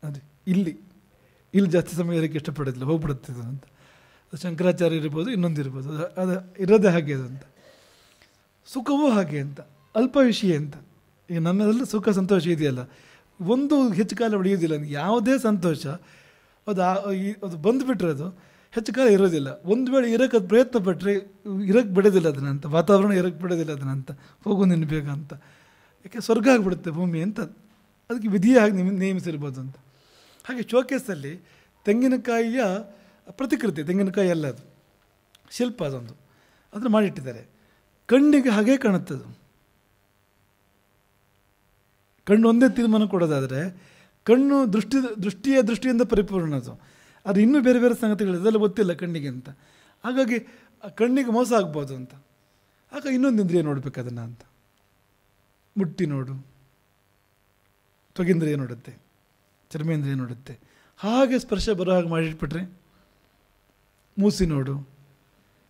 ಅದು ಇಲ್ಲಿ ಜಾಸ್ತಿ ಸಮಯ ಇರೋಕ್ಕೆ ಇಷ್ಟಪಡೋದಿಲ್ಲ, ಹೋಗ್ಬಿಡುತ್ತಿದ್ದು ಅಂತ. ಶಂಕರಾಚಾರ್ಯ ಇರ್ಬೋದು, ಇನ್ನೊಂದಿರ್ಬೋದು, ಅದು ಇರೋದೇ ಹಾಗೆ ಅದು ಅಂತ. ಸುಖವೂ ಹಾಗೆ ಅಂತ, ಅಲ್ಪ ವಿಷಯ ಅಂತ. ಈಗ ನಮ್ಮದೆಲ್ಲ ಸುಖ ಸಂತೋಷ ಇದೆಯಲ್ಲ, ಒಂದು ಹೆಚ್ಚು ಕಾಲ ಉಳಿಯೋದಿಲ್ಲ. ಯಾವುದೇ ಸಂತೋಷ ಅದು ಬಂದುಬಿಟ್ರೆ ಅದು ಹೆಚ್ಚು ಕಾಲ ಇರೋದಿಲ್ಲ. ಒಂದು ವೇಳೆ ಇರೋಕ್ಕೆ ಅದು ಪ್ರಯತ್ನ ಪಟ್ಟರೆ ಇರೋಕ್ಕೆ ಬಿಡೋದಿಲ್ಲ ಅದನ್ನಂತ, ವಾತಾವರಣ ಇರೋಕ್ಕೆ ಬಿಡೋದಿಲ್ಲ ಅದನ್ನಂತ, ಹೋಗು ನಿನ್ನ ಬೇಗ ಅಂತ. ಯಾಕೆ ಸ್ವರ್ಗ ಆಗಿಬಿಡುತ್ತೆ ಭೂಮಿ ಅಂತ, ಅದಕ್ಕೆ ವಿಧಿಯಾಗಿ ನೇಮಿಸಿರ್ಬೋದು ಅಂತ. ಹಾಗೆ ಶೋಕೇಸಲ್ಲಿ ತೆಂಗಿನಕಾಯಿಯ ಪ್ರತಿಕೃತಿ, ತೆಂಗಿನಕಾಯಿ ಅಲ್ಲ ಅದು, ಶಿಲ್ಪ ಅದೊಂದು, ಅದನ್ನು ಮಾಡಿಟ್ಟಿದ್ದಾರೆ. ಕಣ್ಣಿಗೆ ಹಾಗೇ ಕಾಣುತ್ತದು. ಕಣ್ಣು ಒಂದೇ ತೀರ್ಮಾನ ಕೊಡೋದಾದರೆ ಕಣ್ಣು ದೃಷ್ಟಿಯಿಂದ ಪರಿಪೂರ್ಣ ಅದು. ಅದು ಇನ್ನೂ ಬೇರೆ ಬೇರೆ ಸಂಗತಿಗಳು ಇದೆಲ್ಲ ಗೊತ್ತಿಲ್ಲ ಕಣ್ಣಿಗೆ ಅಂತ. ಹಾಗಾಗಿ ಕಣ್ಣಿಗೆ ಮೋಸ ಆಗ್ಬೋದು ಅಂತ. ಆಗ ಇನ್ನೊಂದು ಇಂದ್ರಿಯ ನೋಡ್ಬೇಕು ಅದನ್ನು ಅಂತ. ಮುಟ್ಟಿ ನೋಡು, ತ್ವಗೇಂದ್ರಿಯ ನೋಡುತ್ತೆ, ಚರ್ಮೇಂದ್ರಿಯ ನೋಡುತ್ತೆ. ಹಾಗೆ ಸ್ಪರ್ಶ ಬರೋ ಹಾಗೆ ಮಾಡಿಟ್ಬಿಟ್ರೆ ಮೂಸಿ ನೋಡು,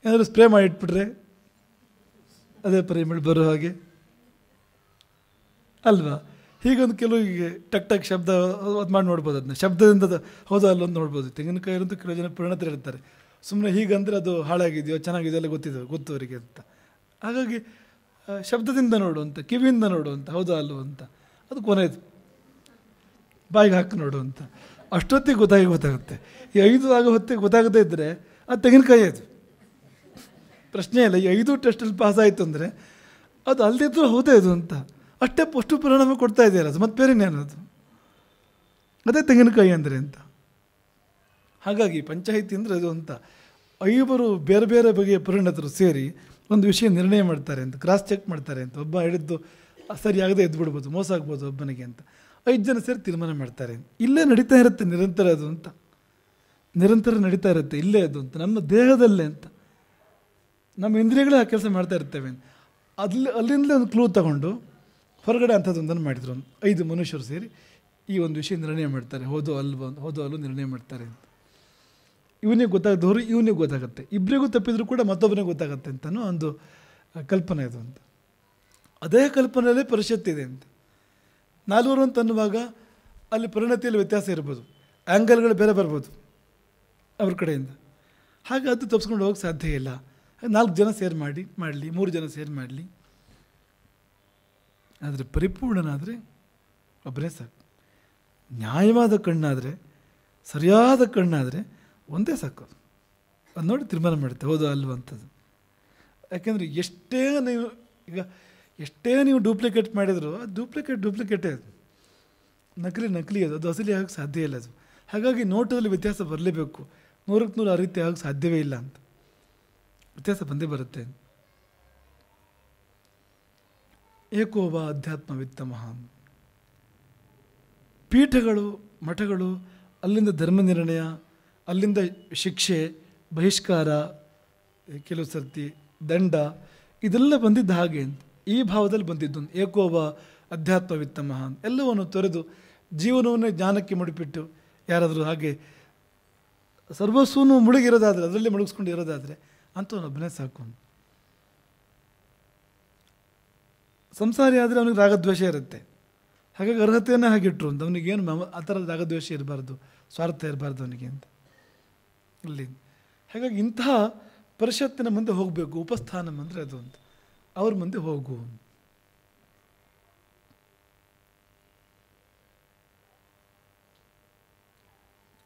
ಏನಾದರೂ ಸ್ಪ್ರೇ ಮಾಡಿಟ್ಬಿಟ್ರೆ ಅದೇ ಪರಿಮಳ ಬರೋ ಹಾಗೆ ಅಲ್ವಾ. ಹೀಗೊಂದು ಕೆಲವು ಹೀಗೆ ಟಕ್ ಟಕ್ ಶಬ್ದ ಅದು ಮಾಡಿ ನೋಡ್ಬೋದು. ಅದನ್ನ ಶಬ್ದದಿಂದ ಹೌದಾ ಅಲ್ಲೊಂದು ನೋಡ್ಬೋದು. ತೆಂಗಿನಕಾಯಿ ಅಂತೂ ಕೆಲವು ಜನ ಪರಿಣತರು ಹೇಳ್ತಾರೆ, ಸುಮ್ಮನೆ ಹೀಗಂದರೆ ಅದು ಹಾಳಾಗಿದೆಯೋ ಚೆನ್ನಾಗಿದೆಯೋ ಎಲ್ಲ ಗೊತ್ತು ಅವರಿಗೆ ಅಂತ. ಹಾಗಾಗಿ ಶಬ್ದದಿಂದ ನೋಡು ಅಂತ, ಕಿವಿಯಿಂದ ನೋಡು ಅಂತ, ಹೌದಾ ಅಲ್ಲೋ ಅಂತ. ಅದು ಕೊನೆಯದು ಬಾಯಿಗೆ ಹಾಕಿ ನೋಡು ಅಂತ. ಅಷ್ಟೊತ್ತಿಗೆ ಗೊತ್ತಾಗುತ್ತೆ. ಈ 5 ಆಗೋ ಹೊತ್ತಿಗೆ ಗೊತ್ತಾಗದೇ ಇದ್ದರೆ ಅದು ತೆಂಗಿನಕಾಯಿ, ಅದು ಪ್ರಶ್ನೆ ಇಲ್ಲ. ಈ 5 ಟೆಸ್ಟಲ್ಲಿ ಪಾಸ್ ಆಯಿತು ಅಂದರೆ ಅದು ಅಲ್ಲದಿದ್ದರೂ ಹೌದೇ ಇದು ಅಂತ. ಅಷ್ಟು ಪರಿಣಾಮ ಕೊಡ್ತಾ ಇದೆಯಲ್ಲ ಅದು, ಮತ್ತೆ ಬೇರೆನೇನದು, ಅದೇ ತೆಂಗಿನಕಾಯಿ ಅಂದರೆ ಅಂತ. ಹಾಗಾಗಿ ಪಂಚಾಯಿತಿ ಅಂದರೆ ಅದು ಅಂತ. 5 ಬೇರೆ ಬೇರೆ ಬಗೆಯ ಪರಿಣತರು ಸೇರಿ ಒಂದು ವಿಷಯ ನಿರ್ಣಯ ಮಾಡ್ತಾರೆ ಅಂತ, ಕ್ರಾಸ್ ಚೆಕ್ ಮಾಡ್ತಾರೆ ಅಂತ. ಒಬ್ಬ ಹೇಳಿದ್ದು ಸರಿಯಾಗದೆ ಎದ್ದು ಬಿಡ್ಬೋದು, ಮೋಸ ಆಗ್ಬೋದು ಒಬ್ಬನಿಗೆ ಅಂತ. 5 ಜನ ಸೇರಿ ತೀರ್ಮಾನ ಮಾಡ್ತಾರೆ. ಇಲ್ಲೇ ನಡೀತಾ ಇರುತ್ತೆ ನಿರಂತರ ಅದು ಅಂತ, ನಿರಂತರ ನಡೀತಾ ಇರುತ್ತೆ ಇಲ್ಲೇ ಅದು ಅಂತ, ನಮ್ಮ ದೇಹದಲ್ಲೇ ಅಂತ. ನಮ್ಮ ಇಂದ್ರಿಯಗಳೇ ಆ ಕೆಲಸ ಮಾಡ್ತಾ ಇರ್ತೇವೆ. ಅಲ್ಲಿಂದಲೇ ಒಂದು ಕ್ಲೂ ತಗೊಂಡು ಹೊರಗಡೆ ಅಂಥದ್ದೊಂದನ್ನು ಮಾಡಿದ್ರು. 5 ಮನುಷ್ಯರು ಸೇರಿ ಈ ಒಂದು ವಿಷಯ ನಿರ್ಣಯ ಮಾಡ್ತಾರೆ, ಹೌದೋ ಅಲ್ಲೋ ನಿರ್ಣಯ ಮಾಡ್ತಾರೆ ಅಂತ. ಇವನಿಗೆ ಗೊತ್ತಾಗದವರು ಇವನಿಗೆ ಗೊತ್ತಾಗುತ್ತೆ, ಇಬ್ಬರಿಗೂ ತಪ್ಪಿದ್ರು ಕೂಡ ಮತ್ತೊಬ್ಬನಿಗೆ ಗೊತ್ತಾಗತ್ತೆ ಅಂತನೂ ಒಂದು ಕಲ್ಪನೆ ಇದು ಅಂತ. ಅದೇ ಕಲ್ಪನೆಯಲ್ಲೇ ಪರಿಷತ್ತಿದೆ ಅಂತ. 4 ಅಂತ ಅನ್ನುವಾಗ ಅಲ್ಲಿ ಪರಿಣತಿಯಲ್ಲಿ ವ್ಯತ್ಯಾಸ ಇರ್ಬೋದು, ಆ್ಯಂಗಲ್ಗಳು ಬೇರೆ ಬರ್ಬೋದು ಅವ್ರ ಕಡೆಯಿಂದ. ಹಾಗೆ ಅದು ತಪ್ಪಿಸ್ಕೊಂಡು ಹೋಗೋಕ್ಕೆ ಸಾಧ್ಯ ಇಲ್ಲ. 4 ಜನ ಸೇರಿ ಮಾಡಲಿ, 3 ಜನ ಸೇರಿ ಮಾಡಲಿ. ಆದರೆ ಪರಿಪೂರ್ಣನಾದರೆ ಒಬ್ಬರೇ ಸಾಕು. ನ್ಯಾಯವಾದ ಕಣ್ಣಾದರೆ, ಸರಿಯಾದ ಕಣ್ಣಾದರೆ ಒಂದೇ ಸಾಕು. ಅದು ನೋಡಿ ತೀರ್ಮಾನ ಮಾಡುತ್ತೆ ಹೌದು ಅಲ್ವ ಅಂಥದ್ದು. ಯಾಕೆಂದರೆ ಎಷ್ಟೇ ನೀವು ಡೂಪ್ಲಿಕೇಟ್ ಮಾಡಿದರೂ ಅದು ಡೂಪ್ಲಿಕೇಟೇ ಅದು, ನಕಲಿ ಅದು ಅಸಲಿ ಆಗೋಕ್ಕೆ ಸಾಧ್ಯ ಇಲ್ಲ ಅದು. ಹಾಗಾಗಿ ನೋಟದಲ್ಲಿ ವ್ಯತ್ಯಾಸ ಬರಲೇಬೇಕು. 100ಕ್ಕೆ 100 ಆ ರೀತಿ ಆಗೋಕ್ಕೆ ಸಾಧ್ಯವೇ ಇಲ್ಲ ಅಂತ, ವ್ಯತ್ಯಾಸ ಬಂದೇ ಬರುತ್ತೆ. ಏಕೋವ ಅಧ್ಯಾತ್ಮವಿತ್ತಮಃ. ಪೀಠಗಳು, ಮಠಗಳು, ಅಲ್ಲಿಂದ ಧರ್ಮ ನಿರ್ಣಯ, ಅಲ್ಲಿಂದ ಶಿಕ್ಷೆ, ಬಹಿಷ್ಕಾರ, ಕೆಲವು ಸರ್ತಿ ದಂಡ, ಇದೆಲ್ಲ ಬಂದಿದ್ದು ಹಾಗೆ ಅಂತ. ಈ ಭಾವದಲ್ಲಿ ಬಂದಿದ್ದು ಏಕೋವ ಅಧ್ಯಾತ್ಮವಿತ್ತಮಃ ಎಲ್ಲವನ್ನು ತೊರೆದು ಜೀವನವನ್ನೇ ಜ್ಞಾನಕ್ಕೆ ಮುಡಿಪಿಟ್ಟು ಯಾರಾದರೂ ಹಾಗೆ ಸರ್ವಸ್ವನು ಮುಳುಗಿರೋದಾದರೆ, ಅದರಲ್ಲಿ ಮುಳುಗಿಸ್ಕೊಂಡು ಇರೋದಾದರೆ ಅಂಥವನೊಬ್ಬನೇ ಸಾಕು. ಸಂಸಾರಿ ಆದರೆ ಅವನಿಗೆ ರಾಗದ್ವೇಷ ಇರುತ್ತೆ. ಹಾಗಾಗಿ ಅರ್ಹತೆಯನ್ನೇ ಹಾಗಿಟ್ರು ಅಂತ ಅವನಿಗೇನು ಆ ಥರದ ರಾಗದ್ವೇಷ ಇರಬಾರ್ದು, ಸ್ವಾರ್ಥ ಇರಬಾರ್ದು ಅವನಿಗೆ ಅಂತ ಇಲ್ಲಿ. ಹಾಗಾಗಿ ಇಂತಹ ಪರಿಷತ್ತಿನ ಮುಂದೆ ಹೋಗಬೇಕು. ಉಪಸ್ಥಾನಂ ಅಂದರೆ ಅದು ಅಂತ, ಅವ್ರ ಮುಂದೆ ಹೋಗು.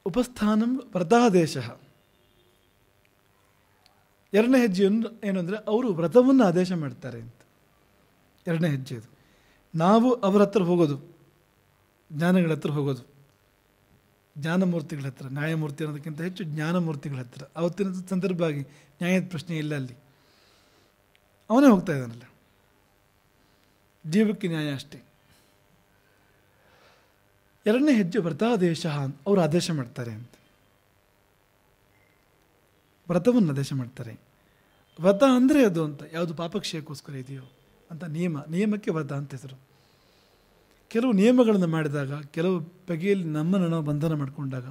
ಉಪಸ್ಥಾನಂ ವ್ರತಾದೇಶ. ಎರಡನೇ ಹೆಜ್ಜೆ ಏನು ಅಂದರೆ ಅವರು ವ್ರತವನ್ನು ಆದೇಶ ಮಾಡ್ತಾರೆ ಅಂತ. ಎರಡನೇ ಹೆಜ್ಜೆ ಅದು. ನಾವು ಅವರ ಹತ್ರ ಹೋಗೋದು, ಜ್ಞಾನಗಳ ಹತ್ರ ಹೋಗೋದು, ಜ್ಞಾನಮೂರ್ತಿಗಳ ಹತ್ರ. ನ್ಯಾಯಮೂರ್ತಿ ಅನ್ನೋದಕ್ಕಿಂತ ಹೆಚ್ಚು ಜ್ಞಾನಮೂರ್ತಿಗಳ ಹತ್ರ. ಅವತ್ತಿನ ಸಂದರ್ಭ ಆಗಿ ನ್ಯಾಯದ ಪ್ರಶ್ನೆ ಇಲ್ಲ ಅಲ್ಲಿ, ಅವನೇ ಹೋಗ್ತಾ ಇದ್ದಾನಲ್ಲ. ಜೀವಕ್ಕೆ ನ್ಯಾಯ ಅಷ್ಟೇ. ಎರಡನೇ ಹೆಜ್ಜೆ ವ್ರತಾದೇಶ. ಅವರು ಆದೇಶ ಮಾಡ್ತಾರೆ ಅಂತ, ವ್ರತವನ್ನು ಆದೇಶ ಮಾಡ್ತಾರೆ. ವ್ರತ ಅಂದರೆ ಅದು ಅಂತ, ಯಾವುದು ಪಾಪಕ್ಷಯಕ್ಕೋಸ್ಕರ ಇದೆಯೋ ಅಂತ ನಿಯಮಕ್ಕೆ ವ್ರತ ಅಂತ ಹೆಸರು. ಕೆಲವು ನಿಯಮಗಳನ್ನು ಮಾಡಿದಾಗ, ಕೆಲವು ಬಗೆಯಲ್ಲಿ ನಮ್ಮನ್ನು ನಾವು ಬಂಧನ ಮಾಡಿಕೊಂಡಾಗ,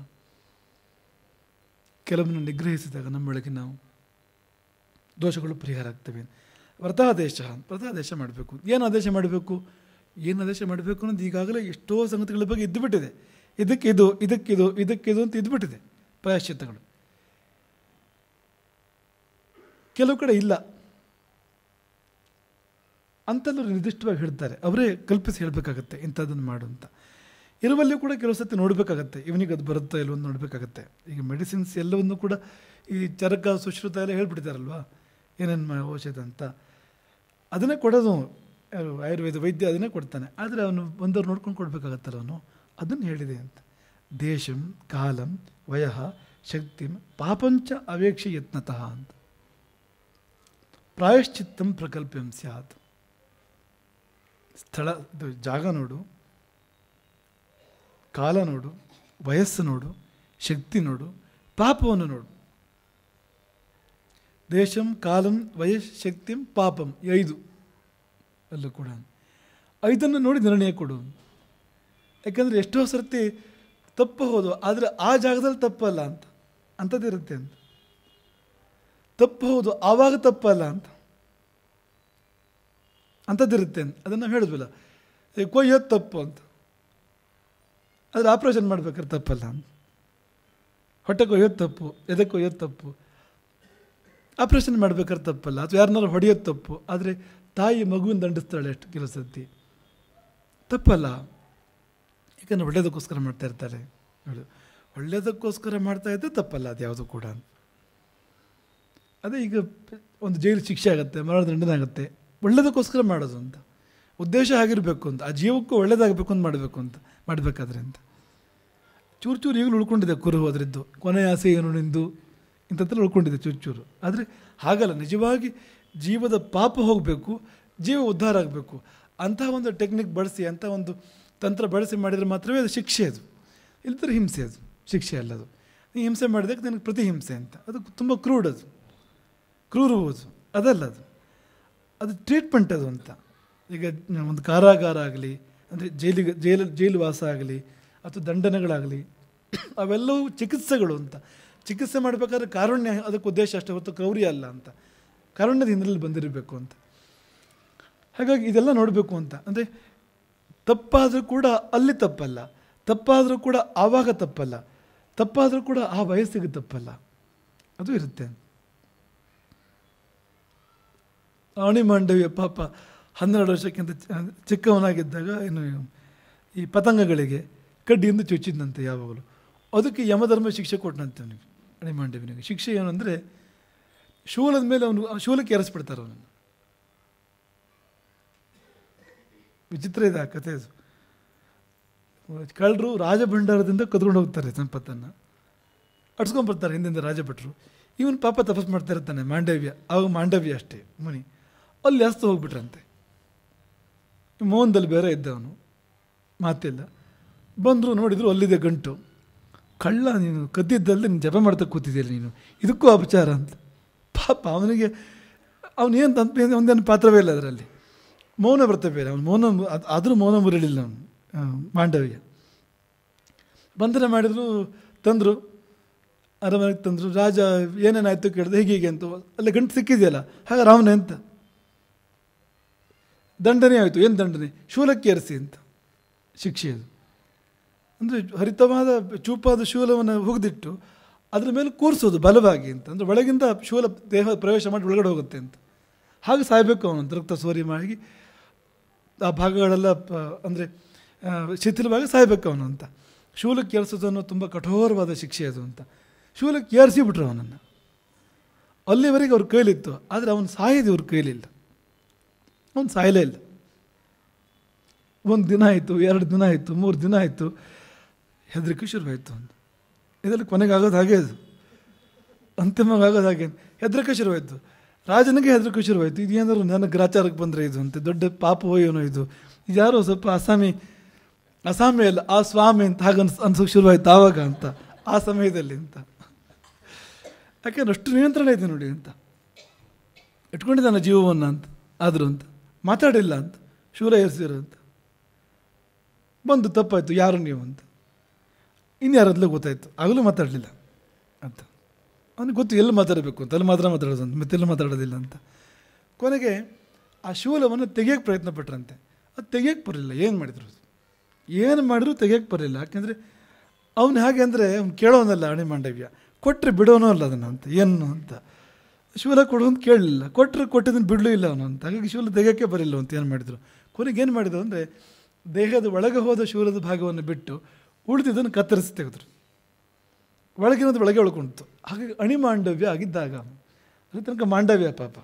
ಕೆಲವನ್ನು ನಿಗ್ರಹಿಸಿದಾಗ ನಮ್ಮೊಳಗೆ ನಾವು ದೋಷಗಳು ಪರಿಹಾರ ಆಗ್ತವೆ. ವ್ರತಾದೇಶ ಮಾಡಬೇಕು. ಏನು ಆದೇಶ ಮಾಡಬೇಕು, ಏನು ಆದೇಶ ಮಾಡಬೇಕು ಅನ್ನೋದು ಈಗಾಗಲೇ ಎಷ್ಟೋ ಸಂಗತಿಗಳ ಬಗ್ಗೆ ಇದ್ದುಬಿಟ್ಟಿದೆ. ಇದಕ್ಕಿದು ಅಂತ ಇದ್ದುಬಿಟ್ಟಿದೆ ಪ್ರಾಯಶ್ಚಿತ್ತಗಳು. ಕೆಲವು ಕಡೆ ಇಲ್ಲ, ಅಂಥಲ್ಲೂ ನಿರ್ದಿಷ್ಟವಾಗಿ ಹೇಳ್ತಾರೆ. ಅವರೇ ಕಲ್ಪಿಸಿ ಹೇಳಬೇಕಾಗತ್ತೆ ಇಂಥದ್ದನ್ನು ಮಾಡು ಅಂತ. ಇರುವಲ್ಲಿ ಕೂಡ ಕೆಲವು ಸತಿ ನೋಡಬೇಕಾಗತ್ತೆ, ಇವನಿಗೆ ಅದು ಬರುತ್ತಾ ಇಲ್ಲವೊಂದು ನೋಡಬೇಕಾಗತ್ತೆ. ಈಗ ಮೆಡಿಸಿನ್ಸ್ ಎಲ್ಲವನ್ನು ಕೂಡ ಈ ಚರಕ ಸುಶ್ರುತ ಎಲ್ಲ ಹೇಳ್ಬಿಡ್ತಾರಲ್ವ, ಏನೇನು ಔಷಧ ಅಂತ. ಅದನ್ನೇ ಕೊಡೋದು ಆಯುರ್ವೇದ ವೈದ್ಯ, ಅದನ್ನೇ ಕೊಡ್ತಾನೆ. ಆದರೆ ಅವನು ಬಂದವ್ರು ನೋಡ್ಕೊಂಡು ಕೊಡಬೇಕಾಗತ್ತಲ್ಲ, ಅವನು ಅದನ್ನು ಹೇಳಿದೆ ಅಂತ. ದೇಶಂ ಕಾಲಂ ವಯಃ ಶಕ್ತಿಂ ಪಾಪಂಚ ಅವೇಕ್ಷೆ ಯತ್ನತಃ ಅಂತ. ಪ್ರಾಯಶ್ಚಿತ್ತಂ ಪ್ರಕಲ್ಪ್ಯಂ ಸ್ಯಾತ್. ಸ್ಥಳ, ಜಾಗ ನೋಡು, ಕಾಲ ನೋಡು, ವಯಸ್ಸು ನೋಡು, ಶಕ್ತಿ ನೋಡು, ಪಾಪವನ್ನು ನೋಡು. ದೇಶಂ ಕಾಲಂ ವಯಸ್ ಶಕ್ತಿಂ ಪಾಪಂ, 5 ಅಲ್ಲೂ ಕೂಡ 5 ನೋಡಿ ನಿರ್ಣಯ ಕೊಡು. ಯಾಕಂದರೆ ಎಷ್ಟೋ ಸರ್ತಿ ತಪ್ಪು ಹೋದು, ಆದರೆ ಆ ಜಾಗದಲ್ಲಿ ತಪ್ಪಲ್ಲ ಅಂತ ಅಂಥದ್ದಿರುತ್ತೆ ಅಂತ. ತಪ್ಪು ಹೌದು, ಆವಾಗ ತಪ್ಪಲ್ಲ ಅಂತ ಅಂಥದ್ದಿರುತ್ತೆ ಅಂತ. ಅದನ್ನು ನಾವು ಹೇಳಿದ್ವಲ್ಲ, ಕೊಯ್ಯೋದು ತಪ್ಪು ಅಂತ. ಆದರೆ ಆಪ್ರೇಷನ್ ಮಾಡ್ಬೇಕಾದ್ರೆ ತಪ್ಪಲ್ಲ ಅಂತ. ಹೊಟ್ಟೆ ಕೊಯ್ಯೋದು ತಪ್ಪು, ಎದೆ ಕೊಯ್ಯೋದು ತಪ್ಪು, ಆಪ್ರೇಷನ್ ಮಾಡ್ಬೇಕಾದ್ರೆ ತಪ್ಪಲ್ಲ. ಅಥವಾ ಯಾರನ್ನಾರು ಹೊಡೆಯೋದು ತಪ್ಪು, ಆದರೆ ತಾಯಿ ಮಗುವಿನ ದಂಡಿಸ್ತಾಳೆ ಎಷ್ಟು ಕೆಲವು ಸರ್ತಿ, ತಪ್ಪಲ್ಲ. ಯಾಕಂದರೆ ಒಳ್ಳೆಯದಕ್ಕೋಸ್ಕರ ಮಾಡ್ತಾ ಇರ್ತಾರೆ. ಒಳ್ಳೆಯದಕ್ಕೋಸ್ಕರ ಮಾಡ್ತಾ ಇದ್ದರೆ ತಪ್ಪಲ್ಲ ಅದು ಯಾವುದು ಕೂಡ. ಅದೇ ಈಗ ಒಂದು ಜೈಲು ಶಿಕ್ಷೆ ಆಗುತ್ತೆ, ಮರಣದಂಡನೆ ಆಗುತ್ತೆ, ಒಳ್ಳೆಯದಕ್ಕೋಸ್ಕರ ಮಾಡೋದು ಅಂತ. ಉದ್ದೇಶ ಆಗಿರಬೇಕು ಅಂತ, ಆ ಜೀವಕ್ಕೂ ಒಳ್ಳೆಯದಾಗಬೇಕು ಅಂತ ಮಾಡಬೇಕಾದ್ರೆ ಅಂತ. ಚೂರು ಈಗಲೂ ಉಳ್ಕೊಂಡಿದೆ ಕುರು ಅದರದ್ದು, ಕೊನೆಯ ಆಸೆ ಏನು ನಿಂದು ಇಂಥದ್ದೆಲ್ಲ ಉಳ್ಕೊಂಡಿದೆ ಚೂರು. ಆದರೆ ಹಾಗಲ್ಲ, ನಿಜವಾಗಿ ಜೀವದ ಪಾಪ ಹೋಗಬೇಕು, ಜೀವ ಉದ್ಧಾರ ಆಗಬೇಕು. ಅಂತಹ ಒಂದು ಟೆಕ್ನಿಕ್ ಬಳಸಿ, ಅಂಥ ಒಂದು ತಂತ್ರ ಬಳಸಿ ಮಾಡಿದರೆ ಮಾತ್ರವೇ ಅದು ಶಿಕ್ಷೆ. ಅದು ಇಲ್ಲದ್ರೆ ಹಿಂಸೆ, ಅದು ಶಿಕ್ಷೆ ಅಲ್ಲ. ಅದು ನೀವು ಹಿಂಸೆ ಮಾಡಿದಾಗ ನನಗೆ ಪ್ರತಿಹಿಂಸೆ ಅಂತ, ಅದು ತುಂಬ ಕ್ರೂರವುದು ಅದಲ್ಲ. ಅದು ಟ್ರೀಟ್ಮೆಂಟ್ ಅದು ಅಂತ. ಈಗ ಒಂದು ಕಾರಾಗಾರ ಆಗಲಿ, ಅಂದರೆ ಜೈಲು ವಾಸ ಆಗಲಿ, ಅಥವಾ ದಂಡನೆಗಳಾಗಲಿ, ಅವೆಲ್ಲವೂ ಚಿಕಿತ್ಸೆಗಳು ಅಂತ. ಚಿಕಿತ್ಸೆ ಮಾಡಬೇಕಾದ್ರೆ ಕಾರುಣ್ಯ ಅದಕ್ಕೆ ಉದ್ದೇಶ ಅಷ್ಟೇ ಹೊರತು ಕ್ರೌರ್ಯ ಅಲ್ಲ ಅಂತ. ಕಾರುಣ್ಯದ ಹಿನ್ನೆಲೆಯಲ್ಲಿ ಬಂದಿರಬೇಕು ಅಂತ. ಹಾಗಾಗಿ ಇದೆಲ್ಲ ನೋಡಬೇಕು ಅಂತ. ಅಂದರೆ ತಪ್ಪಾದರೂ ಕೂಡ ಅಲ್ಲಿ ತಪ್ಪಲ್ಲ, ತಪ್ಪಾದರೂ ಕೂಡ ಆವಾಗ ತಪ್ಪಲ್ಲ, ತಪ್ಪಾದರೂ ಕೂಡ ಆ ವಯಸ್ಸಿಗೆ ತಪ್ಪಲ್ಲ, ಅದು ಇರುತ್ತೆ. ಅಣಿಮಾಂಡವ್ಯ ಪಾಪ 12 ವರ್ಷಕ್ಕಿಂತ ಚಿಕ್ಕವನಾಗಿದ್ದಾಗ ಏನು ಈ ಪತಂಗಗಳಿಗೆ ಕಡ್ಡಿಯಿಂದ ಚುಚ್ಚಿದಂತೆ ಯಾವಾಗಲೂ. ಅದಕ್ಕೆ ಯಮಧರ್ಮ ಶಿಕ್ಷೆ ಕೊಟ್ಟನಂತೆ ಅವನಿಗೆ, ಅಣಿಮಾಂಡವ್ಯನಿಗೆ. ಶಿಕ್ಷೆ ಏನು ಅಂದರೆ ಶೂಲದ ಮೇಲೆ ಅವನು ಶೂಲಕ್ಕೆ ಏರಿಸ್ಬಿಡ್ತಾರೆ ಅವನನ್ನು. ವಿಚಿತ್ರ ಇದೆ ಆ ಕಥೆ. ಅದು ಕಳ್ಳರು ರಾಜಭಂಡಾರದಿಂದ ಕದ್ಕೊಂಡು ಹೋಗ್ತಾರೆ ಸಂಪತ್ತನ್ನು, ಅಡ್ಸ್ಕೊಂಡ್ಬರ್ತಾರೆ ಹಿಂದಿಂದ ರಾಜಭಟ್ರು. ಇವನು ಪಾಪ ತಪಸ್ ಮಾಡ್ತಾ ಇರ್ತಾನೆ ಮಾಂಡವ್ಯ, ಆವಾಗ ಮಾಂಡವ್ಯ ಅಷ್ಟೇ ಮುನಿ. ಅಲ್ಲಿ ಜಾಸ್ತಿ ಹೋಗ್ಬಿಟ್ರಂತೆ. ಮೋಹನದಲ್ಲಿ ಬೇರೆ ಇದ್ದವನು, ಮಾತಿಲ್ಲ. ಬಂದರು, ನೋಡಿದ್ರು ಅಲ್ಲಿದೆ ಗಂಟು. ಕಳ್ಳ ನೀನು, ಕದ್ದಿದ್ದಲ್ಲಿ ನೀನು ಜಪ ಮಾಡ್ತಾ ಕೂತಿದ್ದೀರಿ ನೀನು, ಇದಕ್ಕೂ ಅಪಚಾರ ಅಂತ. ಪಾಪ ಅವನಿಗೆ ಅವನೇನು ಒಂದೇನು ಪಾತ್ರವೇ ಇಲ್ಲ ಅದರಲ್ಲಿ. ಮೌನ ವ್ರತ ಬೇರೆ, ಅವನು ಮೌನ ಆದರೂ ಮೌನ ಮುರಿಲಿಲ್ಲ ಅವನು. ಮಾಂಡವ್ಯ ಬಂಧನ ಮಾಡಿದ್ರು, ತಂದರು ಅರಮನೆಗೆ ತಂದರು. ರಾಜ ಏನೇನಾಯಿತು ಕೇಳಿದ್ರೆ ಹೀಗೆ ಅಂತ, ಅಲ್ಲೇ ಗಂಟು ಸಿಕ್ಕಿದೆಯಲ್ಲ, ಹಾಗೆ ರಾವಣ ಅಂತ ದಂಡನೆ ಆಯಿತು. ಏನು ದಂಡನೆ? ಶೂಲಕ್ಕೆ ಏರಿಸಿ ಅಂತ ಶಿಕ್ಷೆ. ಅದು ಅಂದರೆ ಹರಿತವಾದ ಚೂಪಾದ ಶೂಲವನ್ನು ಹುಗಿದಿಟ್ಟು ಅದರ ಮೇಲೆ ಕೂರಿಸೋದು ಬಲವಾಗಿ ಅಂತ, ಅಂದರೆ ಒಳಗಿಂದ ಶೂಲ ದೇಹ ಪ್ರವೇಶ ಮಾಡಿ ಒಳಗಡೆ ಹೋಗುತ್ತೆ ಅಂತ. ಹಾಗೆ ಸಾಯಬೇಕು ಅವನಂತ, ರಕ್ತ ಸೋರಿ ಮಾಡಿ ಆ ಭಾಗಗಳೆಲ್ಲ ಅಂದರೆ ಶಿಥಿಲವಾಗಿ ಸಾಯಬೇಕು ಅವನು ಅಂತ. ಶೂಲಕ್ಕೆ ಏರಿಸೋದು ಅನ್ನೋ ತುಂಬ ಕಠೋರವಾದ ಶಿಕ್ಷೆ ಅದು ಅಂತ. ಶೂಲಕ್ಕೆ ಏರಿಸಿಬಿಟ್ರು ಅವನನ್ನು. ಅಲ್ಲಿವರೆಗೆ ಅವ್ರ ಕೈಲಿತ್ತು, ಆದರೆ ಅವನು ಸಾಯೋದು ಇವ್ರ ಕೈಲಿಲ್ಲ. ಅವನು ಸಾಯಲೇ ಇಲ್ಲ. 1 ದಿನ ಆಯಿತು, 2 ದಿನ ಆಯಿತು, 3 ದಿನ ಆಯಿತು, ಹೆದರಿಕೆ ಶುರುವಾಯಿತು ಅಂತ. ಇದರಲ್ಲಿ ಕೊನೆಗೆ ಆಗೋದು ಹಾಗೆ, ಅದು ಅಂತಿಮವಾಗಿ ಆಗೋದು ಹಾಗೆ. ಹೆದರಿಕೆ ಶುರುವಾಯಿತು, ರಾಜನಿಗೆ ಹೆದರಿಕೆ ಶುರುವಾಯಿತು. ಇದು ಏನಾದ್ರು ನನಗೆ ಗ್ರಾಚಾರಕ್ಕೆ ಬಂದರೆ ಇದು ಅಂತ, ದೊಡ್ಡ ಪಾಪವೋ ಏನೋ ಇದು, ಯಾರೋ ಸ್ವಲ್ಪ ಅಸ್ಸಾಮಿ ಅಲ್ಲ ಆ ಸ್ವಾಮಿ ಅಂತ ಹಾಗೆ ಅನ್ಸೋಕೆ ಶುರುವಾಯಿತು ಆವಾಗ ಅಂತ, ಆ ಸಮಯದಲ್ಲಿ ಅಂತ. ಯಾಕೆಂದ್ರೆ ಅಷ್ಟು ನಿಯಂತ್ರಣ ಇದೆ ನೋಡಿ ಅಂತ, ಇಟ್ಕೊಂಡಿದ್ದಾನೆ ಜೀವವನ್ನು ಅಂತ. ಆದರೂ ಅಂತ ಮಾತಾಡಿಲ್ಲ ಅಂತ, ಶೂಲ ಏರಿಸಿರೋ ಅಂತ. ಬಂದು ತಪ್ಪಾಯಿತು, ಯಾರು ನೀವು ಅಂತ. ಇನ್ಯಾರದ್ಲೂ ಗೊತ್ತಾಯಿತು, ಆಗಲೂ ಮಾತಾಡಲಿಲ್ಲ ಅಂತ. ಅವನಿಗೆ ಗೊತ್ತು ಎಲ್ಲಿ ಮಾತಾಡಬೇಕು ಅಂತ, ಅಲ್ಲಿ ಮಾತ್ರ ಮಾತಾಡೋದು ಅಂತ, ಮತ್ತೆಲ್ಲ ಮಾತಾಡೋದಿಲ್ಲ ಅಂತ. ಕೊನೆಗೆ ಆ ಶೂಲವನ್ನು ತೆಗಿಯೋಕ್ಕೆ ಪ್ರಯತ್ನ ಪಟ್ರಂತೆ. ಅದು ತೆಗಿಯೋಕ್ಕೆ ಬರಲಿಲ್ಲ. ಏನು ಮಾಡಿದ್ರು ತೆಗಿಯೋಕ್ಕೆ ಬರಲಿಲ್ಲ. ಯಾಕೆಂದರೆ ಅವನು ಹಾಗೆ ಅಂದರೆ ಅವ್ನು ಕೇಳೋನಲ್ಲ ಅಣಿ ಮಾಂಡವ್ಯ, ಕೊಟ್ಟರೆ ಬಿಡೋನೋ ಅಲ್ಲ ಅದನ್ನು ಅಂತ, ಏನು ಅಂತ. ಶೂಲ ಕೊಡು ಅಂತ ಕೇಳಲಿಲ್ಲ, ಕೊಟ್ಟಿದ್ದನ್ನು ಬಿಡಲೂ ಇಲ್ಲ ಅವನು ಅಂತ. ಹಾಗಾಗಿ ಶೂಲ ತೆಗಿಯೋಕ್ಕೆ ಬರಲಿಲ್ಲ ಅಂತ ಏನು ಮಾಡಿದರು. ಕೊನೆಗೆ ಏನು ಮಾಡಿದ್ರು ಅಂದರೆ ದೇಹದ ಒಳಗೆ ಹೋದ ಶೂಲದ ಭಾಗವನ್ನು ಬಿಟ್ಟು ಉಳಿದಿದ್ದನ್ನು ಕತ್ತರಿಸಿ ತೆಗೆದ್ರು. ಒಳಗಿನದು ಒಳಗೆ ಉಳ್ಕೊಂಡಿತು. ಹಾಗಾಗಿ ಅಣಿ ಮಾಂಡವ್ಯ ಆಗಿದ್ದಾಗ ಅಲ್ಲಿ ತನಕ ಮಾಂಡವ್ಯ ಪಾಪ.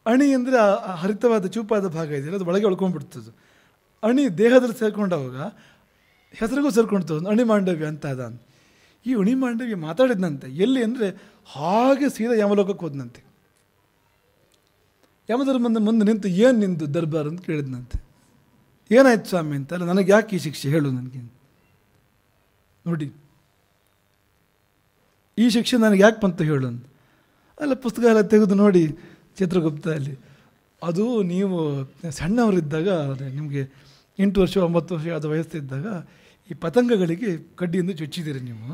ಅಣಿ ಅಂದರೆ ಆ ಹರಿತವಾದ ಚೂಪಾದ ಭಾಗ ಇದೆಯಲ್ಲ, ಅದು ಒಳಗೆ ಉಳ್ಕೊಂಡ್ಬಿಡ್ತದ್ದು. ಅಣಿ ದೇಹದಲ್ಲಿ ಸೇರ್ಕೊಂಡಾಗ ಹೆಸರಿಗೂ ಸೇರ್ಕೊಳ್ತು, ಅಣಿ ಮಾಂಡವ್ಯ ಅಂತ ಅದ. ಈ ಅಣಿ ಮಾಂಡವ್ಯ ಮಾತಾಡಿದ್ನಂತೆ. ಎಲ್ಲಿ ಅಂದರೆ ಹಾಗೆ ಸೀದಾ ಯಮಲೋಕಕ್ಕೆ ಹೋದನಂತೆ. ಯಮಧರ್ಮನ ಮುಂದೆ ನಿಂತು, ಏನು ನಿಂದು ದರ್ಬಾರ್ ಅಂತ ಕೇಳಿದ್ನಂತೆ. ಏನಾಯ್ತು ಸ್ವಾಮಿ ಅಂತ. ಅಲ್ಲ, ನನಗೆ ಯಾಕೆ ಈ ಶಿಕ್ಷೆ ಹೇಳು ನನಗೆ ನೋಡಿ, ಈ ಶಿಕ್ಷೆ ನನಗೆ ಯಾಕೆ ಬಂತು ಹೇಳು ಅಂತ. ಅಲ್ಲ, ಪುಸ್ತಕ ಎಲ್ಲ ತೆಗೆದು ನೋಡಿ ಚಿತ್ರಗುಪ್ತ ಅಲ್ಲಿ, ಅದು ನೀವು ಸಣ್ಣವರಿದ್ದಾಗ, ನಿಮಗೆ 8 ವರ್ಷ 9 ವರ್ಷ ಆದ ವಯಸ್ಸಿದ್ದಾಗ ಈ ಪತಂಗಗಳಿಗೆ ಕಡ್ಡಿಯಿಂದ ಚುಚ್ಚಿದ್ದೀರಿ ನೀವು.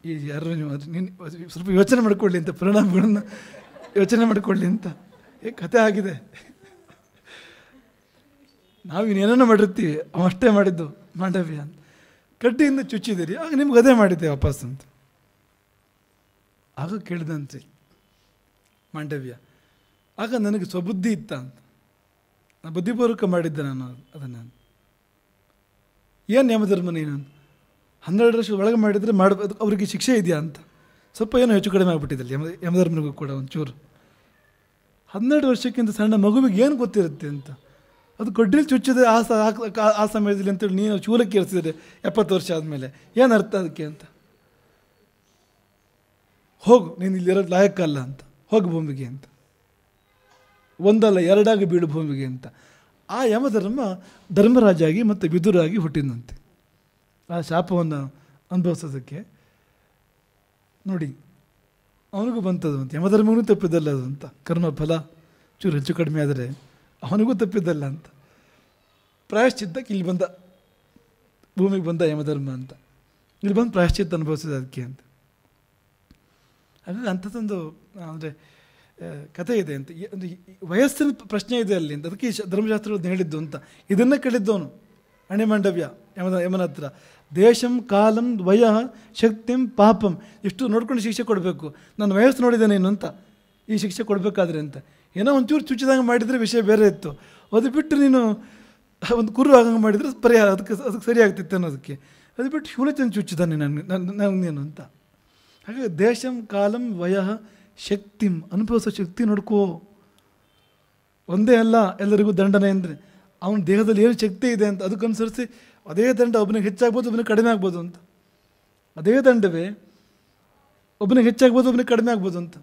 ಈ ಯಾರು ನೀವು ಸ್ವಲ್ಪ ಯೋಚನೆ ಮಾಡಿಕೊಳ್ಳಿ ಅಂತ, ಪರಿಣಾಮಗಳನ್ನು ಯೋಚನೆ ಮಾಡಿಕೊಳ್ಳಿ ಅಂತ. ಕತೆ ಆಗಿದೆ. ನಾವು ಇನ್ನೇನೋ ಮಾಡಿರ್ತೀವಿ, ಅವಷ್ಟೇ ಮಾಡಿದ್ದು ಮಾಂಡವ್ಯ ಅಂತ. ಕಡ್ಡಿಯಿಂದ ಚುಚ್ಚಿದ್ದೀರಿ, ಆಗ ನಿಮ್ಗೆ ಅದೇ ಮಾಡಿದ್ದೆ ವಾಪಸ್ ಅಂತ. ಆಗ ಕೇಳಿದಂತೆ ಮಾಂಡವ್ಯ, ಆಗ ನನಗೆ ಸ್ವಬುದ್ಧಿ ಇತ್ತ ಅಂತ. ನಾನು ಬುದ್ಧಿಪೂರ್ವಕ ಮಾಡಿದ್ದೆ ನಾನು ಅದನ್ನು. ಏನು ಯಮಧರ್ಮ ನೀನು 12 ವರ್ಷ ಒಳಗೆ ಮಾಡಿದರೆ ಮಾಡಬೇಕು, ಅವರಿಗೆ ಶಿಕ್ಷೆ ಇದೆಯಾ ಅಂತ. ಸ್ವಲ್ಪ ಏನೋ ಹೆಚ್ಚು ಕಡಿಮೆ ಆಗಿಬಿಟ್ಟಿದ್ದಲ್ಲಿ ಯಮಧರ್ಮನಿಗೂ ಕೂಡ ಒಂಚೂರು. 12 ವರ್ಷಕ್ಕಿಂತ ಸಣ್ಣ ಮಗುವಿಗೆ ಏನು ಗೊತ್ತಿರುತ್ತೆ ಅಂತ. ಅದು ಕಡ್ಡಿಲಿ ಚುಚ್ಚಿದೆ ಆ ಸಮಯದಲ್ಲಿ ಅಂತೇಳಿ ನೀನು ಶೂಲಕ್ಕೆ ಏರಿಸಿದರೆ 70 ವರ್ಷ ಆದಮೇಲೆ ಏನು ಅರ್ಥ ಅದಕ್ಕೆ ಅಂತ. ಹೋಗು, ನೀನು ಇಲ್ಲಿರೋದು ಲಾಯಕ್ಕಲ್ಲ ಅಂತ, ಹೋಗು ಭೂಮಿಗೆ ಅಂತ. 1 ಅಲ್ಲ 2 ಆಗಿ ಬೀಳು ಭೂಮಿಗೆ ಅಂತ. ಆ ಯಮಧರ್ಮ ಧರ್ಮರಾಜಾಗಿ ಮತ್ತು ವಿದುರಾಗಿ ಹುಟ್ಟಿದಂತೆ. ಆ ಶಾಪವನ್ನು ಅನುಭವಿಸೋದಕ್ಕೆ ನೋಡಿ ಅವನಿಗೂ ಬಂತದ್ದು ಅಂತ. ಯಮಧರ್ಮಗೂ ತಪ್ಪಿದ್ದಲ್ಲ ಅದು ಅಂತ. ಕರ್ಮ ಫಲ ಚೂರು ಹೆಚ್ಚು ಕಡಿಮೆ ಆದರೆ ಅವನಿಗೂ ತಪ್ಪಿದ್ದಲ್ಲ ಅಂತ. ಪ್ರಾಯಶ್ಚಿತ್ತಕ್ಕೆ ಇಲ್ಲಿ ಬಂದ, ಭೂಮಿಗೆ ಬಂದ ಯಮಧರ್ಮ ಅಂತ. ಇಲ್ಲಿ ಬಂದು ಪ್ರಾಯಶ್ಚಿತ್ತ ಅನುಭವಿಸಿದ ಅದಕ್ಕೆ ಅಂತ. ಹಾಗಾಗಿ ಅಂಥದ್ದೊಂದು ಅಂದರೆ ಕಥೆ ಇದೆ ಅಂತ. ಅಂದರೆ ವಯಸ್ಸಿನ ಪ್ರಶ್ನೆ ಇದೆ ಅಲ್ಲಿ ಅಂತ. ಅದಕ್ಕೆ ಧರ್ಮಶಾಸ್ತ್ರಗಳನ್ನು ಹೇಳಿದ್ದು ಅಂತ. ಇದನ್ನೇ ಕೇಳಿದ್ದವನು ಅಣಿ ಮಾಂಡವ್ಯ ಯಮನ ಹತ್ರ. ದೇಶಂ ಕಾಲಂ ವಯ ಶಕ್ತಿಂ ಪಾಪಂ, ಇಷ್ಟು ನೋಡ್ಕೊಂಡು ಶಿಕ್ಷೆ ಕೊಡಬೇಕು. ನಾನು ವಯಸ್ಸು ನೋಡಿದ್ದೇನೇನು ಅಂತ ಈ ಶಿಕ್ಷೆ ಕೊಡಬೇಕಾದ್ರೆ ಅಂತ. ಏನೋ ಒಂಚೂರು ಚುಚ್ಚಿದಂಗೆ ಮಾಡಿದರೆ ವಿಷಯ ಬೇರೆ ಇತ್ತು. ಅದು ಬಿಟ್ಟು ನೀನು ಒಂದು ಕುರು ಆಗಂಗೆ ಮಾಡಿದರೆ ಪರಿಹಾರ ಅದಕ್ಕೆ ಸರಿ ಆಗ್ತಿತ್ತು ಅನ್ನೋದಕ್ಕೆ. ಅದು ಬಿಟ್ಟು ಶೂಲಚಂದ ಚುಚ್ಚಿದ್ದಾನೆ ನನಗೇನು ಅಂತ. ಹಾಗಾಗಿ ದೇಶಂ ಕಾಲಂ ವಯ ಶಕ್ತಿಂ, ಅನುಭವಿಸೋ ಶಕ್ತಿ ನೋಡ್ಕೋ. ಒಂದೇ ಅಲ್ಲ ಎಲ್ಲರಿಗೂ ದಂಡನೆ ಅಂದರೆ ಅವನ ದೇಹದಲ್ಲಿ ಏನು ಶಕ್ತಿ ಇದೆ ಅಂತ ಅದಕ್ಕನುಸರಿಸಿ ಅದೇ ದಂಡ ಒಬ್ಬನಿಗೆ ಹೆಚ್ಚಾಗ್ಬೋದು, ಒಬ್ಬನಿಗೆ ಕಡಿಮೆ ಆಗ್ಬೋದು ಅಂತ. ಅದೇ ದಂಡವೇ ಒಬ್ಬನಿಗೆ ಹೆಚ್ಚಾಗ್ಬೋದು, ಒಬ್ಬನಿಗೆ ಕಡಿಮೆ ಆಗ್ಬೋದು ಅಂತ.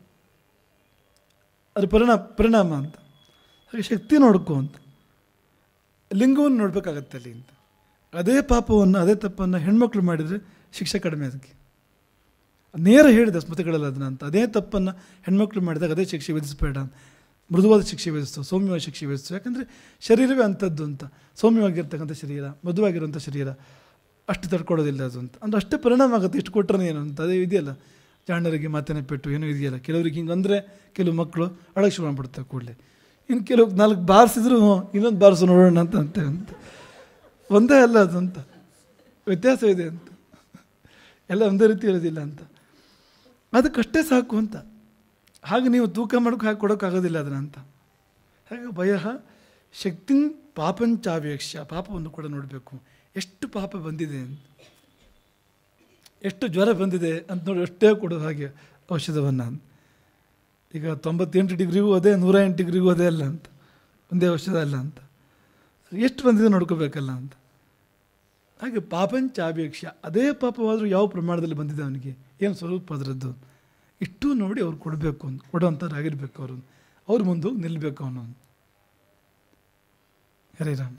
ಅದು ಪರಿಣಾಮ ಅಂತ. ಹಾಗೆ ಶಕ್ತಿ ನೋಡ್ಕೋ ಅಂತ. ಲಿಂಗವನ್ನು ನೋಡಬೇಕಾಗತ್ತೆ ಅಲ್ಲಿ ಅಂತ. ಅದೇ ಪಾಪವನ್ನು ಅದೇ ತಪ್ಪನ್ನು ಹೆಣ್ಮಕ್ಳು ಮಾಡಿದರೆ ಶಿಕ್ಷೆ ಕಡಿಮೆ ಅದಕ್ಕೆ. ನೇರ ಹೇಳಿದ ಸ್ಮೃತಿಗಳಲ್ಲಿ ಅದನ್ನ ಅಂತ. ಅದೇ ತಪ್ಪನ್ನು ಹೆಣ್ಮಕ್ಳು ಮಾಡಿದಾಗ ಅದೇ ಶಿಕ್ಷೆ ವಿಧಿಸಬೇಡ. ಮೃದುವಾದ ಶಿಕ್ಷೆ ವಿಧಿಸ್ತು, ಸೌಮ್ಯವಾದ ಶಿಕ್ಷೆ ವಿಧಿಸ್ತು. ಯಾಕಂದರೆ ಶರೀರವೇ ಅಂಥದ್ದು ಅಂತ, ಸೌಮ್ಯವಾಗಿರ್ತಕ್ಕಂಥ ಶರೀರ, ಮೃದುವಾಗಿರುವಂಥ ಶರೀರ ಅಷ್ಟು ತಡ್ಕೊಳ್ಳೋದಿಲ್ಲ ಅದು ಅಂತ. ಅಂದರೆ ಅಷ್ಟೇ ಪರಿಣಾಮ ಆಗುತ್ತೆ, ಇಷ್ಟು ಕೊಟ್ಟರೆ ಏನು ಅಂತ. ಅದೇ ಇದೆಯಲ್ಲ, ಜಾಣರಿಗೆ ಮಾತಿನ ಪೆಟ್ಟು ಏನೂ ಇದೆಯಲ್ಲ. ಕೆಲವ್ರಿಗೆ ಹಿಂಗೆ ಅಂದರೆ ಕೆಲವು ಮಕ್ಕಳು ಅಳಗೆ ಶುರು ಮಾಡ್ಬಿಡ್ತಾರೆ ಕೂಡಲೇ. ಇನ್ನು ಕೆಲವು 4 ಬಾರಿಸಿದ್ರು ಇನ್ನೊಂದು ಬಾರಿಸು ನೋಡೋಣ ಅಂತ ಒಂದೇ ಅಲ್ಲ ಅದು ಅಂತ, ವ್ಯತ್ಯಾಸ ಇದೆ ಅಂತ, ಎಲ್ಲ ಒಂದೇ ರೀತಿ ಇರೋದಿಲ್ಲ ಅಂತ. ಅದಕ್ಕಷ್ಟೇ ಸಾಕು ಅಂತ. ಹಾಗೆ ನೀವು ತೂಕ ಮಾಡೋಕೆ ಹಾಕಿ ಕೊಡೋಕ್ಕಾಗೋದಿಲ್ಲ ಅದನ್ನ ಅಂತ. ಹಾಗೆ ಭಯ ಶಕ್ತಿ ಪಾಪಂಚಾವೇಕ್ಷ, ಪಾಪವನ್ನು ಕೂಡ ನೋಡಬೇಕು. ಎಷ್ಟು ಪಾಪ ಬಂದಿದೆ ಅಂತ, ಎಷ್ಟು ಜ್ವರ ಬಂದಿದೆ ಅಂತ ನೋಡಿ ಅಷ್ಟೇ ಕೊಡೋದು ಹಾಗೆ ಔಷಧವನ್ನು. ಈಗ 98 ಡಿಗ್ರಿಗೂ ಅದೇ, 108 ಡಿಗ್ರಿಗೂ ಅದೇ ಅಲ್ಲ ಅಂತ, ಒಂದೇ ಔಷಧ ಅಲ್ಲ ಅಂತ. ಎಷ್ಟು ಬಂದಿದೆ ನೋಡ್ಕೋಬೇಕಲ್ಲ ಅಂತ. ಹಾಗೆ ಪಾಪಂಚಾವೇಕ್ಷ, ಅದೇ ಪಾಪವಾದರೂ ಯಾವ ಪ್ರಮಾಣದಲ್ಲಿ ಬಂದಿದೆ ಅವನಿಗೆ, ಏನು ಸ್ವರೂಪ ಅದರದ್ದು, ಇಷ್ಟು ನೋಡಿ ಅವ್ರು ಕೊಡಬೇಕು ಅಂತ, ಕೊಡೋವಂಥವ್ರಾಗಿರ್ಬೇಕು ಅವರು. ಅವ್ರ ಮುಂದೆ ಹೋಗಿ ನಿಲ್ಲಬೇಕು ಅವನು. ಹರೇ ರಾಮ್.